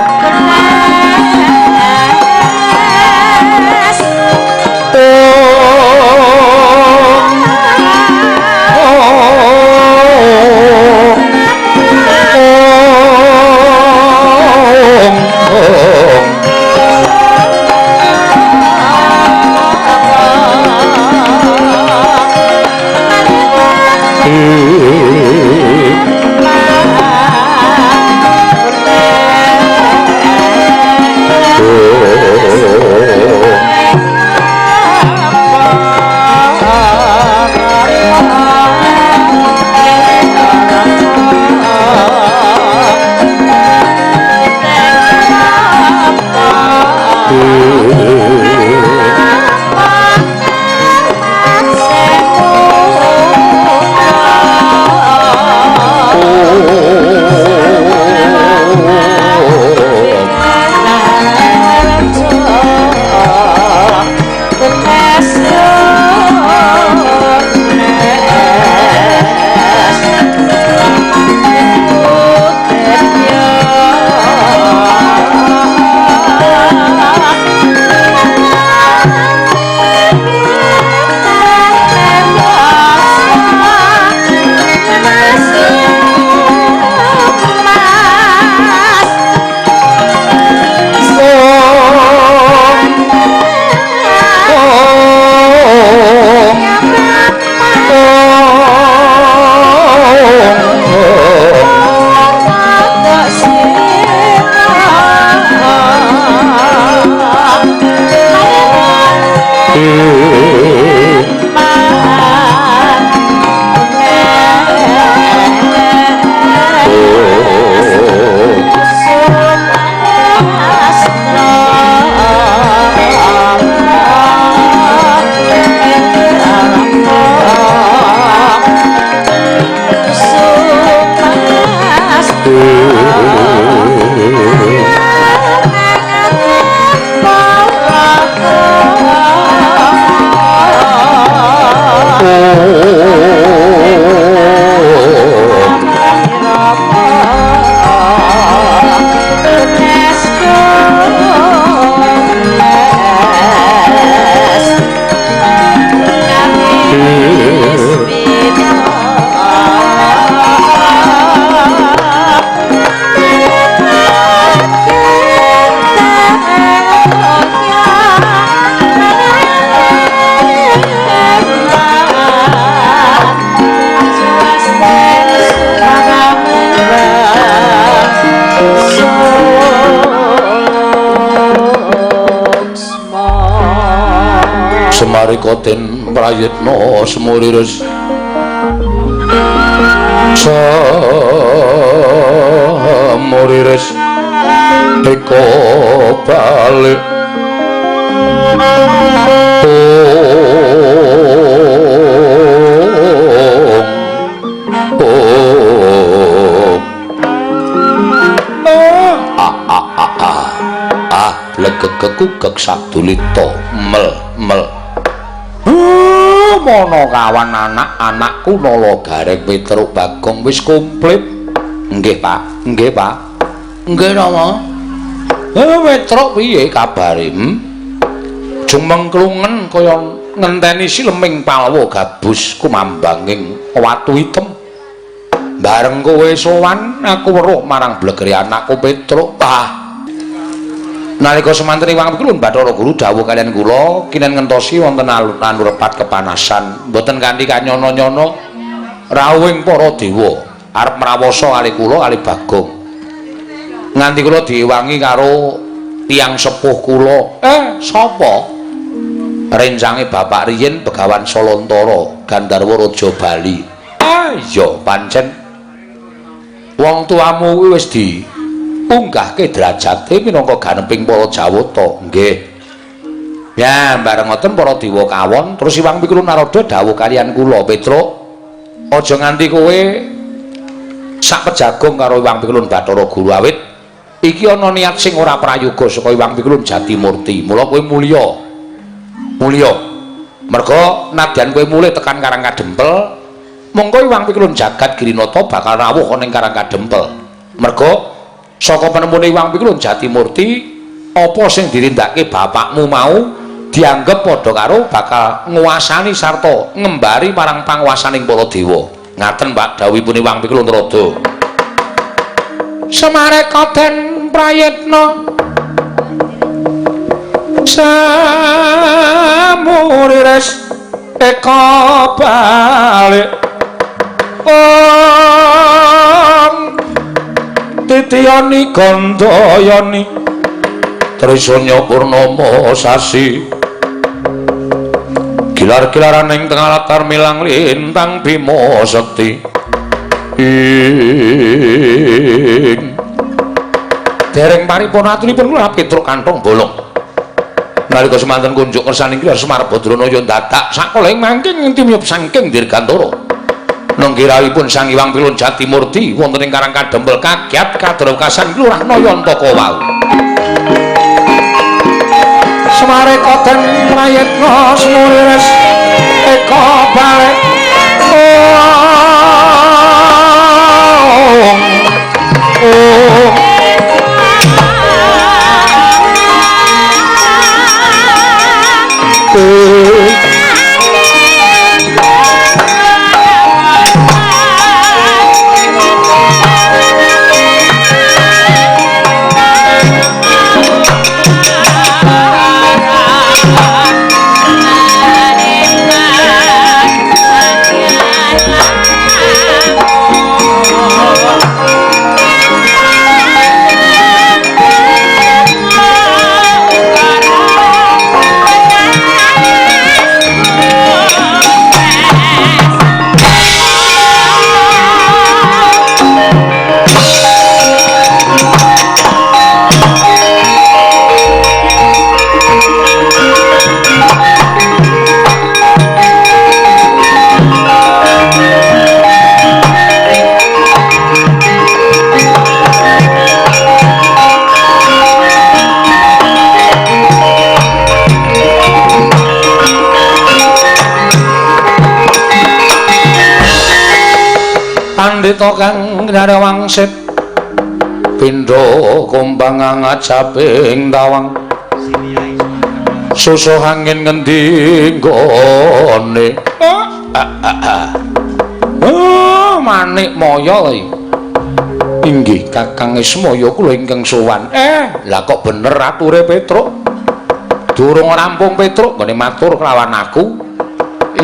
nalika den prayitna semuriris semuriris eko balik legegekugek sadulita mel mono kawan anak-anakku nala gareng Petruk Bagong wis komplit. Nggih Pak, nggih Pak, nggih Rama. Petruk piye kabare? Jumengklungen kaya ngenteni sileming palwa gabus kumambanging watu item. Bareng kowe sowan aku weruh marang blegere anakku Petruk. Nalika semanten Wang Pikulun Bathara Guru dawuh kaliyan kula kinen ngentosi wonten alun-alun repat kepanasan mboten kanthi kanyono-nyono rawuhing para dewa arep mrawasa kali kula kali Bagong nganti kula diwangi karo tiyang sepuh kula sapa rencange bapak riyin Begawan Salantara Gandharwa Raja Bali iya pancen wong tuamu kuwi wis unggahke derajate minangka ganeping para Jawata. Nggih. Ya, bareng ngoten para dewa kawon, terus Hyang Pikulun Narada dawuh kaliyan kula, Petruk, aja nganti kowe sak pejagong karo Hyang Pikulun Bathara Guru awit iki ana niat sing ora prayoga saka Hyang Pikulun Jatimurti. Mula kowe mulya. Mulya. Merga nadyan kowe mulih tekan Karang Kadempel, mongko Hyang Pikulun Jagat Girinata bakal rawuh ana ing Karang Kadempel. Merga saka penemune Hyang Pikulun Jatimurti apa sing dirindakake bapakmu mau dianggep padha karo bakal nguasani sarta ngembari marang panguwasaning para dewa. Ngaten Pak dawuhipun Hyang Pikulun Narada. Samareka den prayitna samuriris eka balik Titiyani Gandayani Trisanya Purnama sasi gilar-gilaran ing tengah latar milang lintang Bima Sekti dereng paripurnatunipun kula Petruk kantong bolong nalika semanten kunjuk ngersani kira Semar Badranaya dadak sakoleng mangking timyup saking Dirgantara nanggirawipun Sang Hyang Pikulun Jatimurti wonten ing Karang Kadempel kagiat kadrawekasan Lurah Nayantaka wau. Samareka den prayitna semuriris eka balik Pandhita kang nyare wangsit pindha kumbang ngajaping tawang susuh angin ngendi nggone Manik Maya inggih Kakang Ismaya kula ingkang sowan lah kok bener ature Petruk durung rampung Petruk ngene matur kelawan aku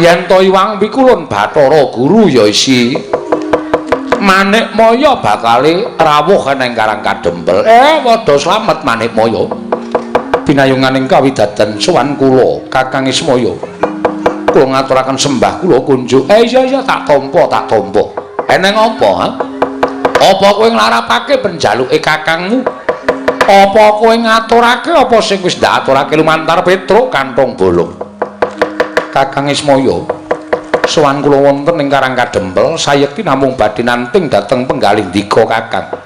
yen to Hyang Pikulun Bathara Guru ya isi Manik Maya bakale rawuh ning Karang Kadempel. Padha slamet Manik Maya. Pinayunganing kawidadan sowan kula Kakang Ismaya. Kula ngaturaken sembah kula kunjuk. Iya tak tampa. Eneng apa? Ha? Apa kowe nglarapake penjaluke kakangmu? Apa kowe ngaturake apa sing wis ndak aturake lumantar Petruk kantong bolong? Kakang Ismaya, sowan kula wonten ing Karang Kadempel, sayekti namung badhe nanting dhateng penggalih ndika Kakang.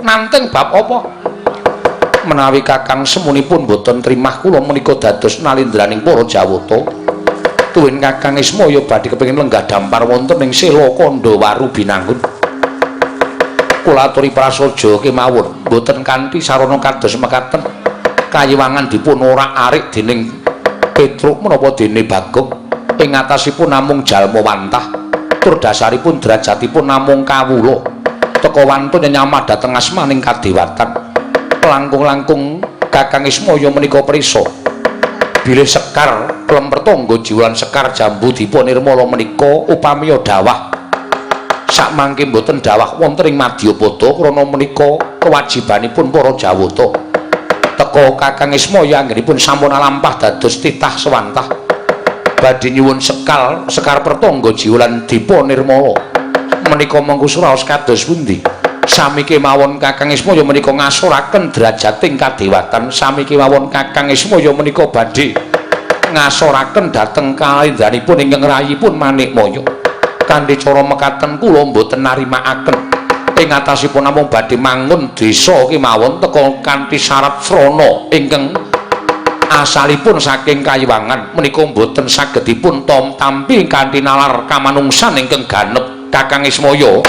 Nanting bab apa? Menawi Kakang semunipun boten trimah kula menika dados nalindraning para Jawata. Tuwin Kakang Ismaya badhe kepengin lenggah dampar wonten ing Sela Kandawaru Binangun. Kula aturi prasaja kemawon boten kanthi sarana kados mekaten kayiwangan dipun orak-arik dening Petruk menapa dene Bagong ing atasipun namung jalma wantah tur dasaripun derajatipun namung kawula teka wantun nyamah dhateng asmaning kadewatan langkung-langkung Kakang Ismaya menika prisa bilih Sekar Klempertangga Jiwalan Sekar Jambu Dipa Nirmala menika upamiya dawah sak mangke boten dawah wonten ing Madyapada krana menika kewajibanipun para Jawata. Teka Kakang Ismaya anggenipun sampun alampah dados titah sewantah badhe nyuwun Sekar Pertangga Jiwalan Dipa Nirmala menika mengku suraos kados pundi? Sami kemawon Kakang Ismaya menika ngasuraken derajating kadewatan, sami kemawon Kakang Ismaya menika badhe ngasuraken dhateng kalendranipun ingkang rayipun Manikmaya. Kanthi cara mekaten kula mboten narimakaken ing atasipun namung badhe mangun desa kemawon teka kanthi syarat srana ingkang asalipun saking kayiwangan menika mboten sagedipun tampi kanthi nalar kamanungsan ingkang ganep. Kakang Ismaya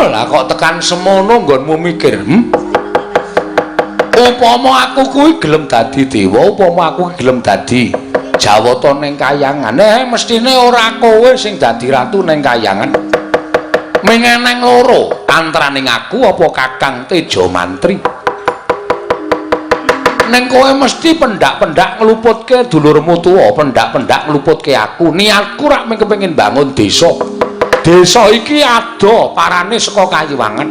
lah kok tekan semono nggonmu mikir upama aku kuwi gelem dadi dewa upama aku gelem dadi Jawata ning kayangan mestine ora kowe sing dadi ratu ning kayangan mengeneng loro antaraning aku apa Kakang Teja Mantri ning kowe mesti pendak-pendak ngluputke dulurmu tuwa pendak-pendak ngluputke aku niatku rak mung kepengin bangun desa. Desa iki ada parane saka kayiwangan.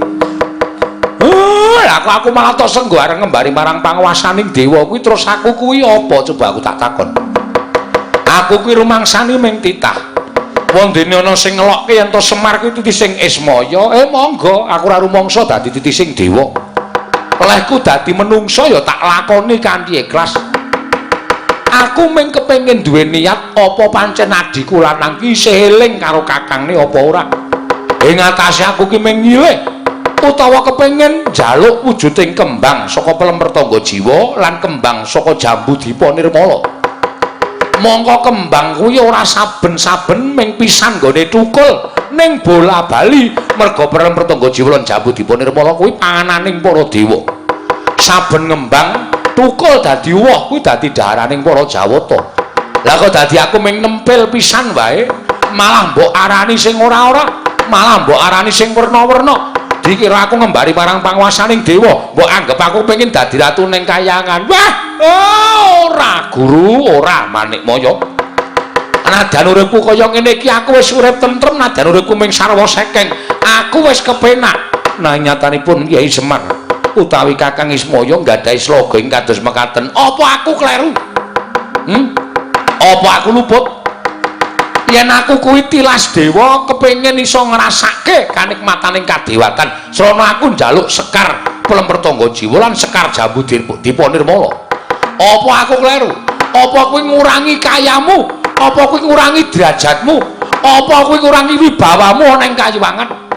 Aku malah tok senggo areng ngembari marang panguwasaning dewa kuwi terus aku kuwi apa coba aku tak takon. Aku kuwi rumangsane ming titah. Wong dene ana sing ngelokke yen to Semar kuwi titi sing Ismaya, monggo aku ora rumangsa dadi titi sing dewa. Olehku dadi menungsa ya tak lakoni kanthi ikhlas. Aku mung kepengin duwe niat apa pancen adhiku lanang ki isih eling karo kakangne apa ora. Ing atase aku ki mung nyilih utawa kepengin njaluk wujuding kembang saka Klempertangga Jiwa lan kembang saka Jambu Dipa Nirmala. Mongko kembang kuwi ora saben-saben ming pisan nggone tukul ning bola-bali merga Klempertangga Jiwa lan Jambu Dipa Nirmala kuwi pangananing para dewa. Saben ngembang tukul dadi woh kuwi dadi dhaharaning para Jawata. Lah kok dadi aku ming nempel pisan wae, malah mbok arani sing ora-ora, malah mbok arani sing werna-werna. Dikira aku ngembari marang panguwasaning dewa, mbok anggap aku pengin dadi ratu ning kayangan. Wah, ora Guru, ora Manikmaya. Nadan uripku kaya ngene iki aku wis urip tentrem, nadan uripku ming sarwa sekeng. Aku wis kepenak. Nah nyatanipun Kyai Semar utawi Kakang Ismaya nggadahi sloga ing kados mekaten. Apa aku kleru? Apa aku luput? Yen aku kuwi tilas dewa kepengin iso ngrasake kanikmataning kadewatan, srana aku njaluk Sekar Klempertangga Jiwa lan Sekar Jambu Dipa Nirmala. Apa aku kleru? Apa kuwi ngurangi kayamu? Apa kuwi ngurangi derajatmu? Apa kuwi ngurangi wibawamu ana ing kayiwangan?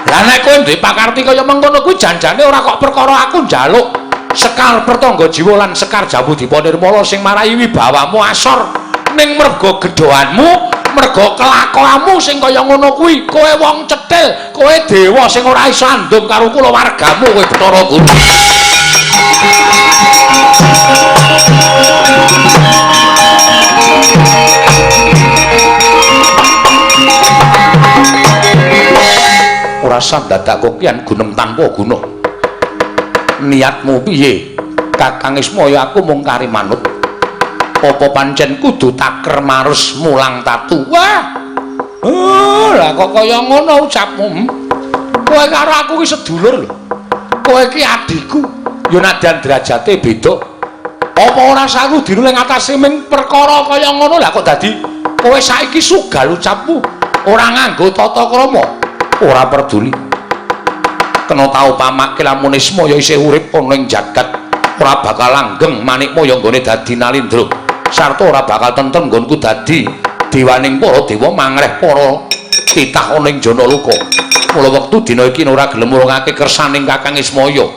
Lah nek kowe duwe pakarti kaya mengkono kuwi janjane ora kok perkara aku njaluk Sekar Pertangga Jiwa lan Sekar Jambu Dipa Nirmala sing marai wibawamu asor, ning merga gedhoanmu, merga kelakuanmu sing kaya ngono kuwi. Kowe wong cetil, kowe dewa sing ora iso andum karo kulawargamu kowe Bathara Guru. Ora sandadak kokian gunem tanpa guna. Niatmu piye? Kakang Ismaya aku mung kari manut. Apa pancen kudu taker marus mulang tatu? Wah. Lah kok kaya ngono ucapmu. Kowe karo aku ki sedulur lho. Kowe ki adikku. Ya nadyan derajate beda. Apa ora saru dino ning atase ming perkara kaya ngono lah kok dadi kowe saiki sugal ucapmu ora nganggo tata krama. Ora peduli. Kena tau pamake lamun Ismaya isih urip ana ing jagat ora bakal langgeng Manikmaya nggone dadi Nalindra. Sarta ora bakal tentrem nggonku dadi dewaning para dewa mangreh para titah ana ing Janaloka. Mula wektu dina iki ora gelem urungake kersaning Kakang Ismaya.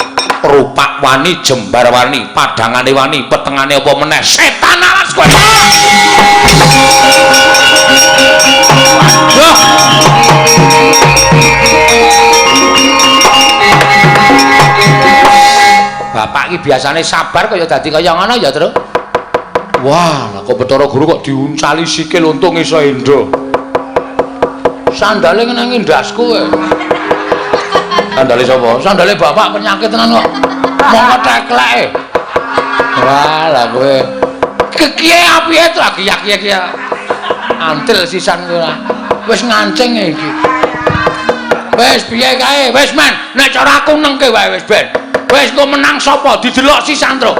Rupak wani, jembar wani, padangane wani, petengane apa meneh setan alas kowe. Bapak iki biasane sabar kaya dadi kaya ngono ya, Tru. Wah, kok Bathara Guru kok diuncali sikil untung iso endo. Sandale ngenangi ndasku kowe. Sandale sapa? Sandale bapak penyakit tenan kok. Monggo tekleke. Wah, lah kowe. Kekiye apiye to lagi kiye-kiye. Antil sisan kowe. Wis ngancing iki. Wis piye kae? Wis men, nek cara aku nengke wae wis ben. Wis kok menang sapa? Didelok sisan tru.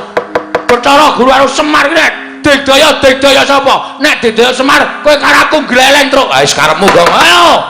Bathara Guru karo Semar iki digdaya sapa? Nek digdaya Semar, kowe karo aku gleleng tru. Ha wis karepmu go. Ayo.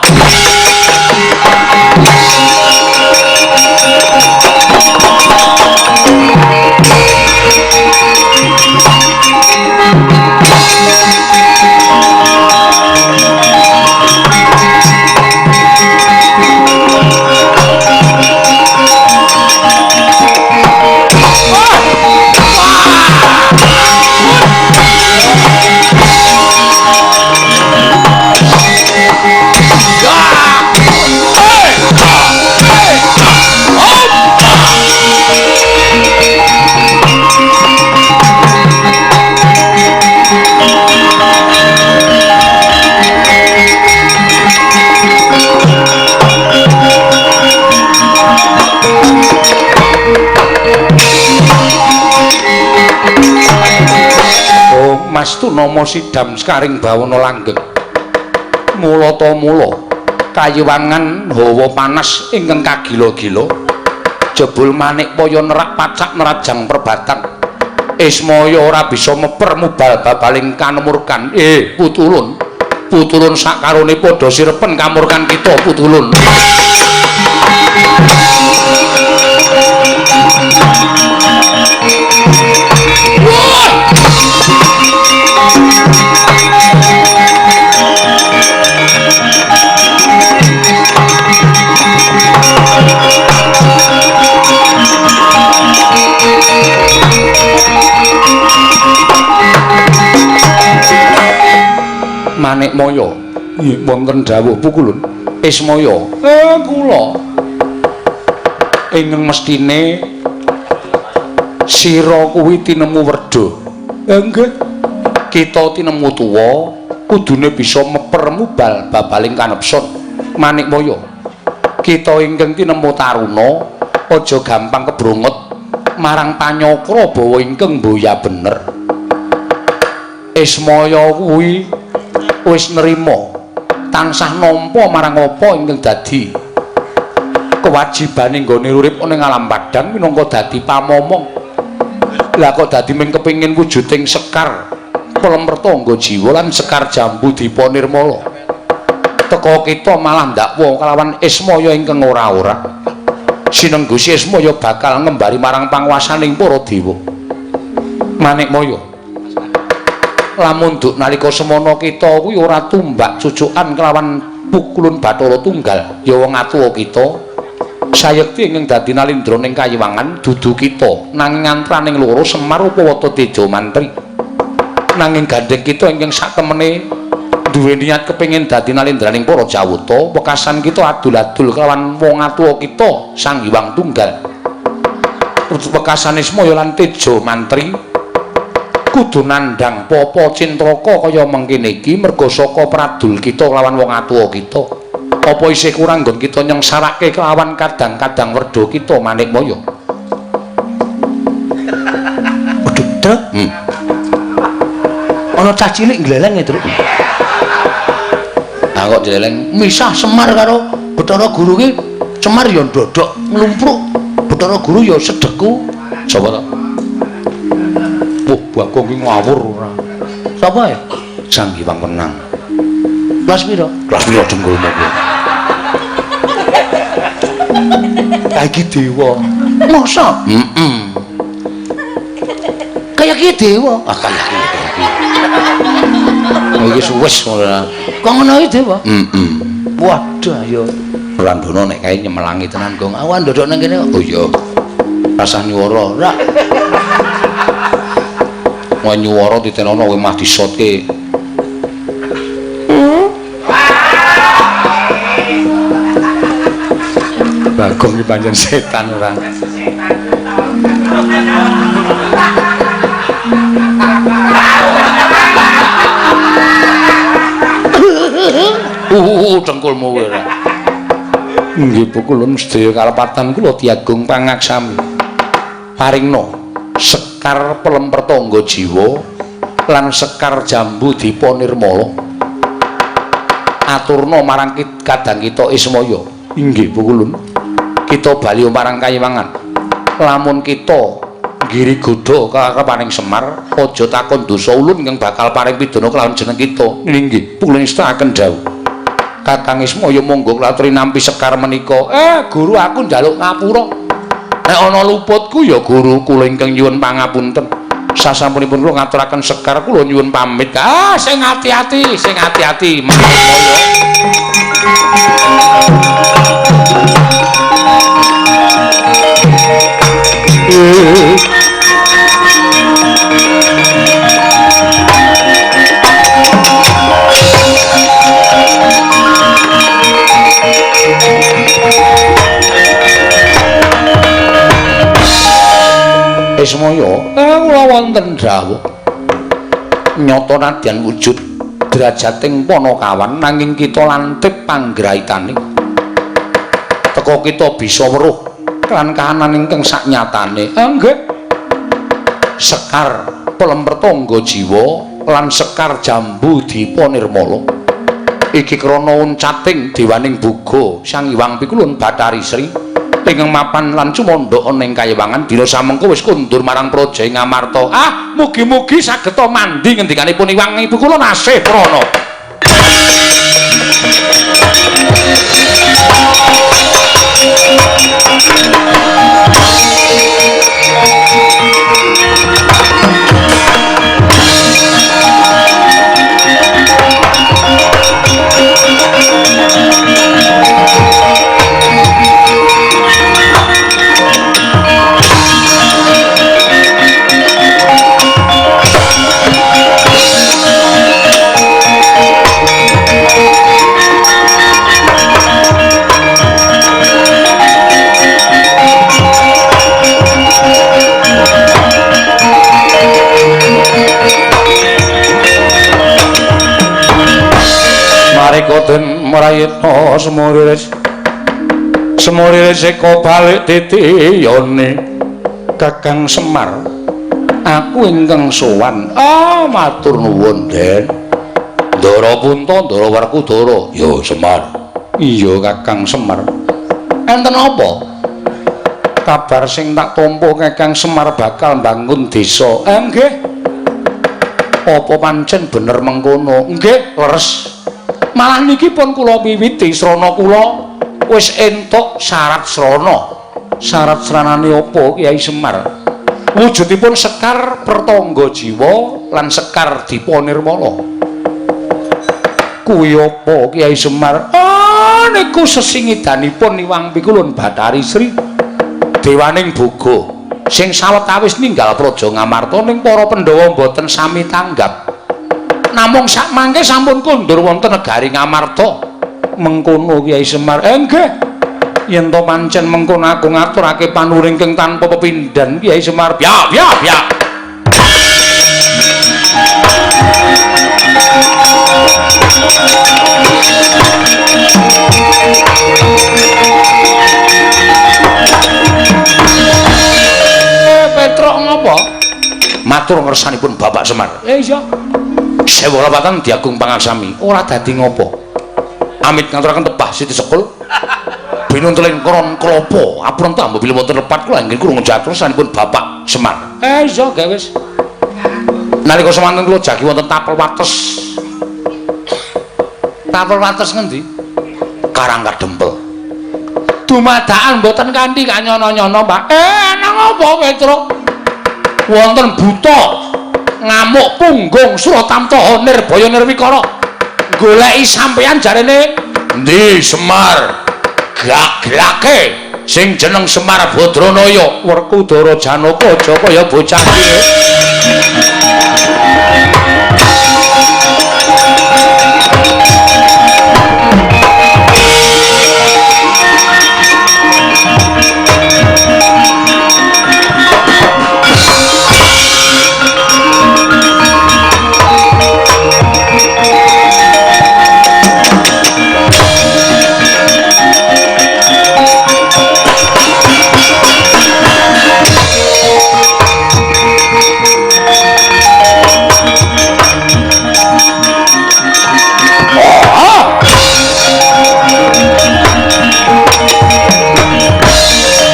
Mastu nama sidam skaring bawana langgeng. Mula ta mula kayiwangan hawa panas ingkang kagila-gila. Jebul Manikmaya nerak pacak nerajang perbatang. Ismaya ora bisa meper mubal babaling kanemurkan. Putulun. Putulun sakarone padha sirepen kamurkan kita putulun. Manikmaya, nggih wonten dawuh Pukulun. Ismaya, kula ingkang mestine sira kuwi tinemu werda. Nggih. Kita tinemu tuwa kudune bisa meper mubal babaling kanepson. Manikmaya, kita ingkang tinemu taruna aja gampang kebrunget marang panyakra bawa ingkang mboya bener. Ismaya kuwi wis nerima tansah nampa marang apa ingkang dadi kewajibane nggone urip ning alam padang minangka dadi pamomong. Lah kok dadi mung kepengin wujuding sekar pelempertangga jiwa lan sekar jambu dipa nirmala. Teka kita malah ndakwa kelawan Ismaya ingkang ora-ora. Sinenggusi Ismaya bakal ngembari marang panguwasaning para dewa. Manikmaya, lamun nduk nalika semana kita kuwi ora tumbak cucukan kelawan Pukulun Bathara Tunggal ya wong atuwa kita sayekti ingkang dadi Nalindra ning Kayiwangan dudu kita nanging antraning loro Semar Upawata Teja Mantri nanging gandeng kita ingkang satemene duwe niat kepengin dadi Nalindraning para Jawata wekasan kita adul-adul kelawan wong atuwa kita Sang Hyang Tunggal wekasan Ismaya lan Teja Mantri kudu nandhang papa cintraka kaya mengkene iki merga saka pradul kita lawan wong atuwa kita. Apa isih kurang nggon kita nyengsarake kelawan kadang-kadang werda kita Manikmaya. Waduh, Truk. Ana cah cilik gleleng ya, Truk. Lah kok jeleng misah Semar karo Bathara Guru ki. Semar ya ndodok nglumpruk. Bathara Guru ya sedheku. Sapa to? Wah, Bagong ki ngawur ora. Sapa ya? Sang Hyang Wenang. Kelas piro? Kelas piro dengkulmu kuwi? Kayak dewa. Masa? Kayak ki dewa. Ah kayak ki. Iki suwes ngono. Kok ngono iki dewa? Waduh ya. Randana nek kae nyemelangi tenan Gong. Awan ndodok nang kene. Oh iya. Rasah nyuwara. Ora. Wong nyuwara ditenono kowe mah disotke. Bagong iki pancen setan ora. Dengkulmu kowe ora. Nggih pukulun sedaya kalepatan kula Diagung Pangaksami. Paringna Sekar Pelemper Tangga Jiwa lan Sekar Jambu Dipa Nirmala. Aturna marang kadang kita Ismaya. Inggih pukulun. Kita bali marang Kayiwangan. Lamun kita ngiri godha karepaning Semar, aja takon dosa ulun ingkang bakal paring pidana kelawan jeneng kita. Inggih pukulun istakaken dawuh. Kakang Ismaya monggo klaturi nampi Sekar menika. Guru aku njaluk ngapura. Nek ana luputku ya guru kula ingkang nyuwun pangapunten. Sasampunipun kula ngaturaken Sekar kula nyuwun pamit. Sing ati-ati, sing ati-ati. Ismaya, kula wonten dawuh. Nyata nadyan wujud drajating Panakawan nanging kita lantip panggraitane. Teka kita bisa weruh kelan kahanan ingkang saknyatane. Nggih. Sekar Pelemper Tangga Jiwa lan Sekar Jambu Dipa Nirmala. Iki krana uncating dewaning Buga Sang Hyang Pikulun Bathari Sri. Ingkang mapan lan cumandha ana ing Kayiwangan dina samengko wis kundur marang Praja ing Ngamarta. Mugi-mugi sageta mandi ngendikanipun Hyang Ibu kula nasih prana. Marikoten marayatna semurire seka balik titiyane Kakang Semar. Aku ingkang sowan. Matur nuwun, Den. Ndara Punta, Ndara Werkudara. Ya Semar. Iya Kakang Semar. Enten apa? Kabar sing tak tampa Kakang Semar bakal mbangun desa. Nggih. Apa pancen bener mengkono? Nggih, leres. Malah niki pun kula wiwiti srana kula wis entuk syarat srana. Syarat sranane apa Kyai Semar? Wujudipun Sekar Pertangga Jiwa lan Sekar Dipa Nirmala. Kuwi apa Kyai Semar? Niku sesingidanipun Hyang Pikulun Bathari Sri. Dewaning Buga sing sawetawis ninggal Praja Ngamarta ning para Pandhawa boten sami tanggap. Namung sak mangke sampun kundur wonten negari Ngamarta. Mengkono Kyai Semar. Nggih. Yen to pancen mengkono aku ngaturake panuringking tanpa pepindhan Kyai Semar. Ya. Petruk ngapa? Matur ngersanipun Bapak Semar. Iya. Sewu lapatan Diagung Pangaksami. Ora dadi ngopo? Amit ngaturaken tebah Siti Sekul. Binuntelen kron klopo, apun tambah bila wonten lepat kula inggih krungu jatur sanipun Bapak Semar. Iya gawe wis. Nalika semanten kula jagi wonten tapel wates. Tapel wates ngendi? Karangkadempel. Dumadakan mboten kanthi kanyono-nyono, Pak. Nang apa Petruk? Wonten buta ngamuk punggung Suratamtaha Nirbaya Nirwikara. Goleki sampeyan jarene endi Semar? Gerak-gerake sing jeneng Semar Badranaya Werkudara Janaka aja kaya bocah iki.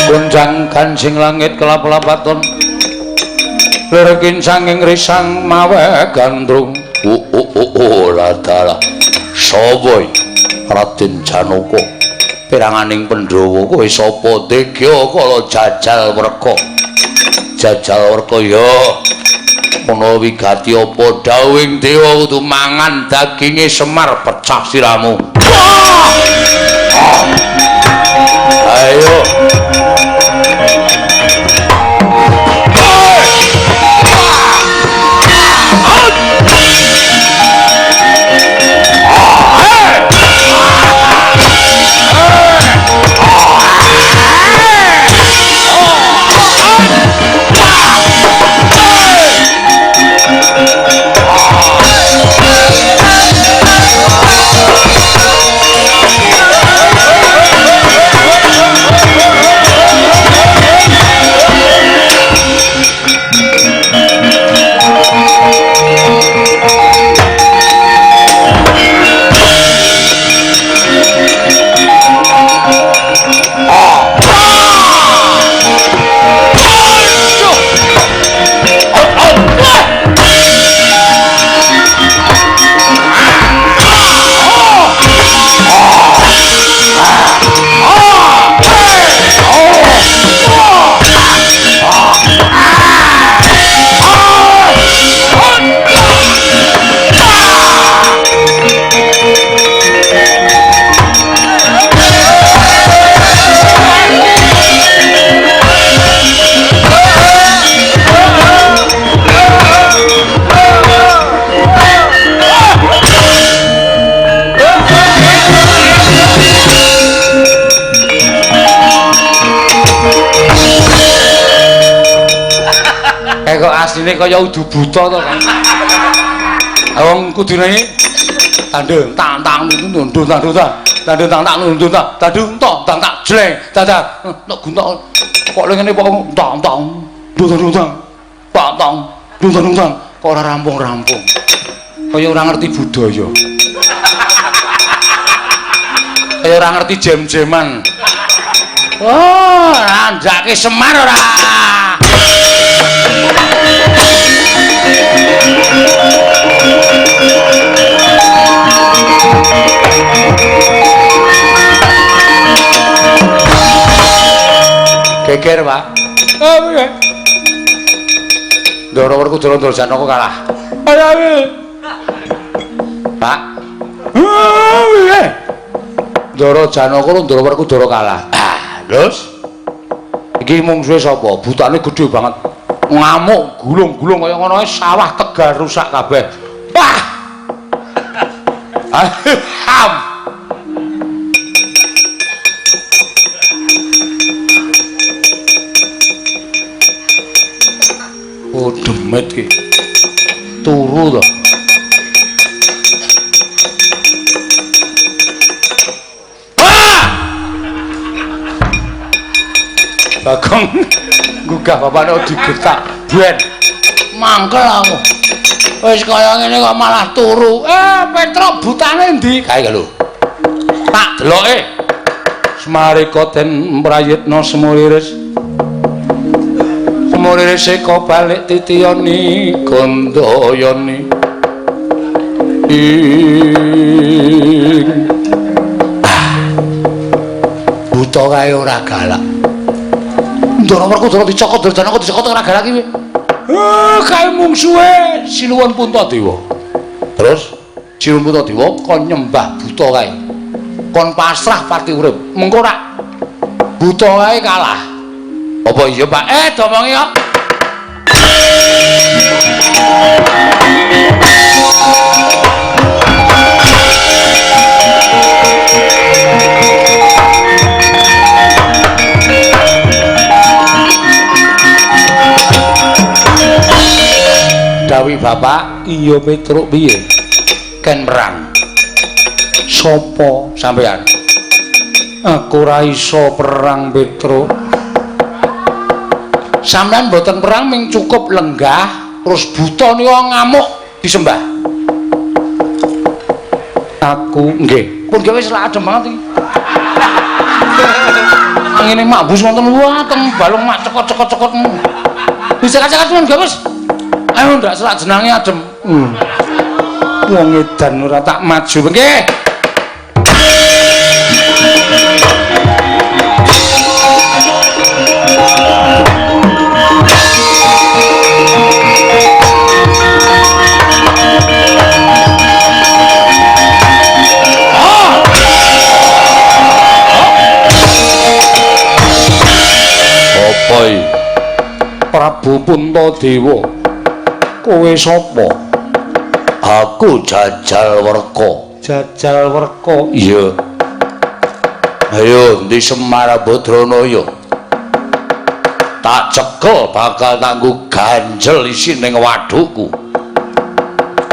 Kunjang kancing langit kelap-lapaton lerkin sanging risang mawe gandrung ladala sapa Raden Janaka peranganing Pandhawa kowe sapa Degya kala jajal werka ya ana wigati apa dawing dewa kudu mangan daginge Semar pecah siramu. Ayo kok asline kaya udu buta to kan. Wong kudune tandung tang tang nundun tandung tandung tang tang nundun tandung tok tang tak jleng dadak nek guntok kok ngene kok tang tang nundun tang tang nundun tang kok ora rampung-rampung. Kaya ora ngerti budaya. Kaya ora ngerti jem-jeman. Oh, ranjake Semar ora. Geger, Pak. Oh, iya. Ndara Werkudara Janaka kalah. Ayo. Pak. Oh, iya. Ndara Janaka karo Ndara Werkudara kalah. Terus iki mungsuhe sapa? Butane gedhe banget. Ngamuk gulung-gulung kaya ngono sawah Tegal rusak kabeh. Wah. Ham. Oh demet ki. Turu to. Bagong gugah bapane digetak ben mangkel aku wis kaya ngene kok malah turu Petruk butane ndi kae lho Tak deloke. Semarika den mrayitna semuriris. Semuririse kok balik titiyani gandayani. Buta kae ora galak. Ndara Werkudara dicokot Durjana kok dicokot ora galak iki. Kae mungsuhe Sinuwun Puntadewa. Terus Sinuwun Puntadewa kon nyembah buta kae. Kon pasrah pati urip. Mengko rak buta kae kalah. Apa iya, Pak? Domongi kok. Dawi bapak, iya Petruk piye? Ken perang. Sopo sampean? Aku ora iso perang, Petruk. Sampean mboten perang ming cukup lenggah, terus buta nika ngamuk disembah. Aku nggih, pun gawe selak adem banget iki. Angine mabus wonten wateng balung mak cekot-cekot-cekot. Bisa kacak-kacak men gawe. Ayo ndak selak jenenge adem. Wong edan ora tak maju nggih. Prabu Puntadewa, kowe sapa? Aku Jajal Werka. Jajal Werka? Iya. Ayo ndi Semar Badranaya. Tak cekel bakal tanggo ganjel isi ning wadukku.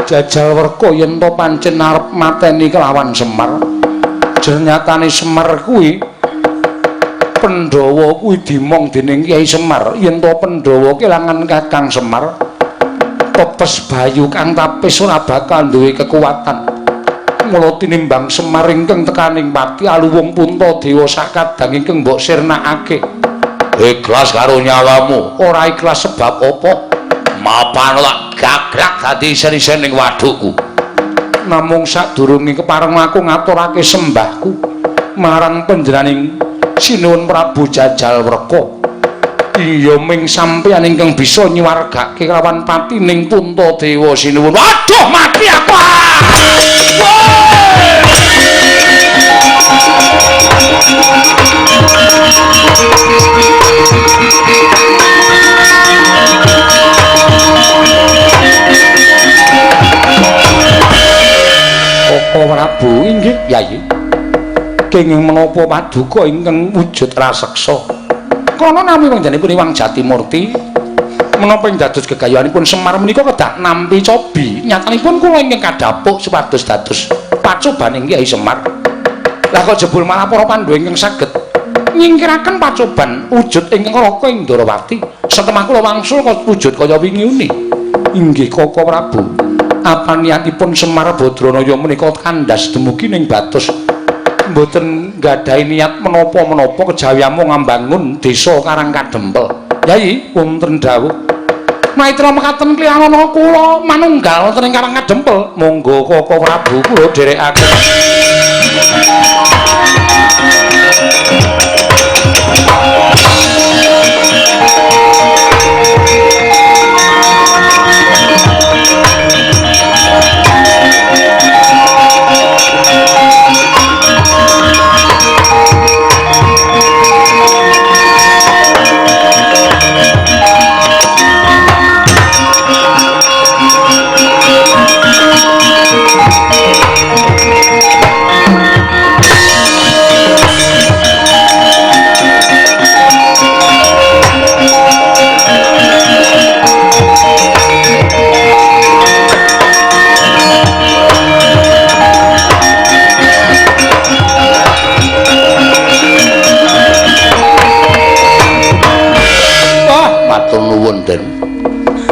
Jajal Werka yen to pancen arep mateni kelawan Semar. Ternyatane Semar kuwi Pandhawa kuwi dimong dening Kyai Semar yen to Pandhawa kelangan Kakang Semar pepes bayu kang tapis ora bakal duwe kekuatan mula tinimbang Semar ingkang tekaning pati aluwung Puntadewa sakadang ingkang mbok sirnakake ikhlas karo nyawamu ora ikhlas sebab apa mapan lak gagrak dadi isen-isen ning wadukku namung sadurunge kepareng aku ngaturake sembahku marang panjenenganing Sinuwun Prabu Jajal Werka. Iya ming sampeyan ingkang bisa nyuwargake kelawan patining Puntadewa Sinuwun. Waduh mati aku. Koko Prabu inggih, Yayi. Kenging menapa paduka ingkang wujud raseksa. Kana nami panjenenganipun Iwang Jatimurti menapa ing dados gegayanipun Semar menika kedah nampi cobi. Nyatanipun kula ingkang kadhapuk supados dados pacobaning Kyai Semar. Lah kok jebul malah para Pandhawa ingkang saged nyingkiraken pacoban wujud ingkang Raka ing Ndarawati. Setemah kula wangsul kok wujud kaya wingi-uni. Inggih Koko Prabu. Apa niatipun Semar Badranaya menika kandhas dumugi ning Batus? Mboten nggadahi niat menapa-menapa kejawi amung ngambangun desa Karang Kadempel. Yai wonten dawuh. Maitra mekaten kliyanana kula manunggal wonten ing Karang Kadempel. Monggo Koko Prabu kula dherekaken.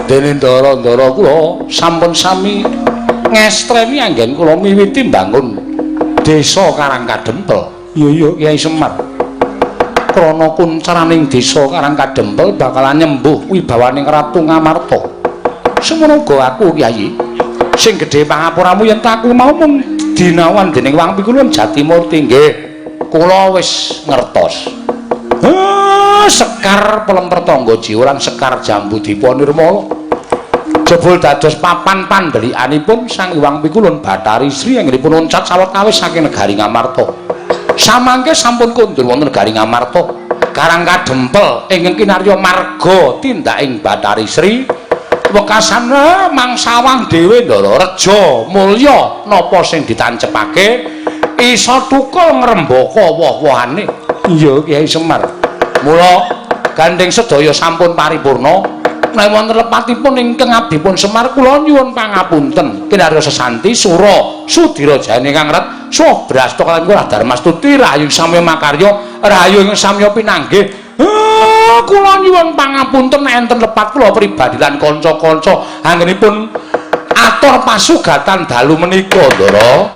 Dene ndara-ndara kula sampun sami ngestreni anggen kula miwiti mbangun Desa Karangkadempel. Iya Kyai Semar. Krana kuncaraning desa Karangkadempel bakalan nyembuh wibawaning Ratu Ngamarta. Semono uga aku Kyai. Sing gedhe pangapuramu yen aku mau mung dinawan dening Wang Pikulun Jatimurti nggih. Kula wis ngertos. Sekar pelemper tangga jiwa lan sekar jambu dipa nirmala. Jebul dados papan pandhelikanipun Sang Hyang Pikulun Bathari Sri anggenipun oncat sawetawis saking negari Ngamarta. Samangke sampun kondur wonten negari Ngamarta. Karangkadempel ingkang kinarya marga tindaking Bathari Sri. Wekasan mangsawang dhewe Ndara Reja mulya napa sing ditancepake isa tukul ngrembaka woh-wohane. Iya Kyai Semar. Mula gandeng sedaya sampun paripurna. Nek wonten lepatipun ingkang abdipun Semar kula nyuwun pangapunten. Kinarya sesanti Sura Sudira Jane Kang Ret Suh Brasta kaliyan kula Darmastuti rahayu samya makarya rahayu ing samya pinanggih. Kula nyuwun pangapunten nek enten lepat kula pribadi lan kanca-kanca anggenipun atur pasugatan dalu menika Ndara.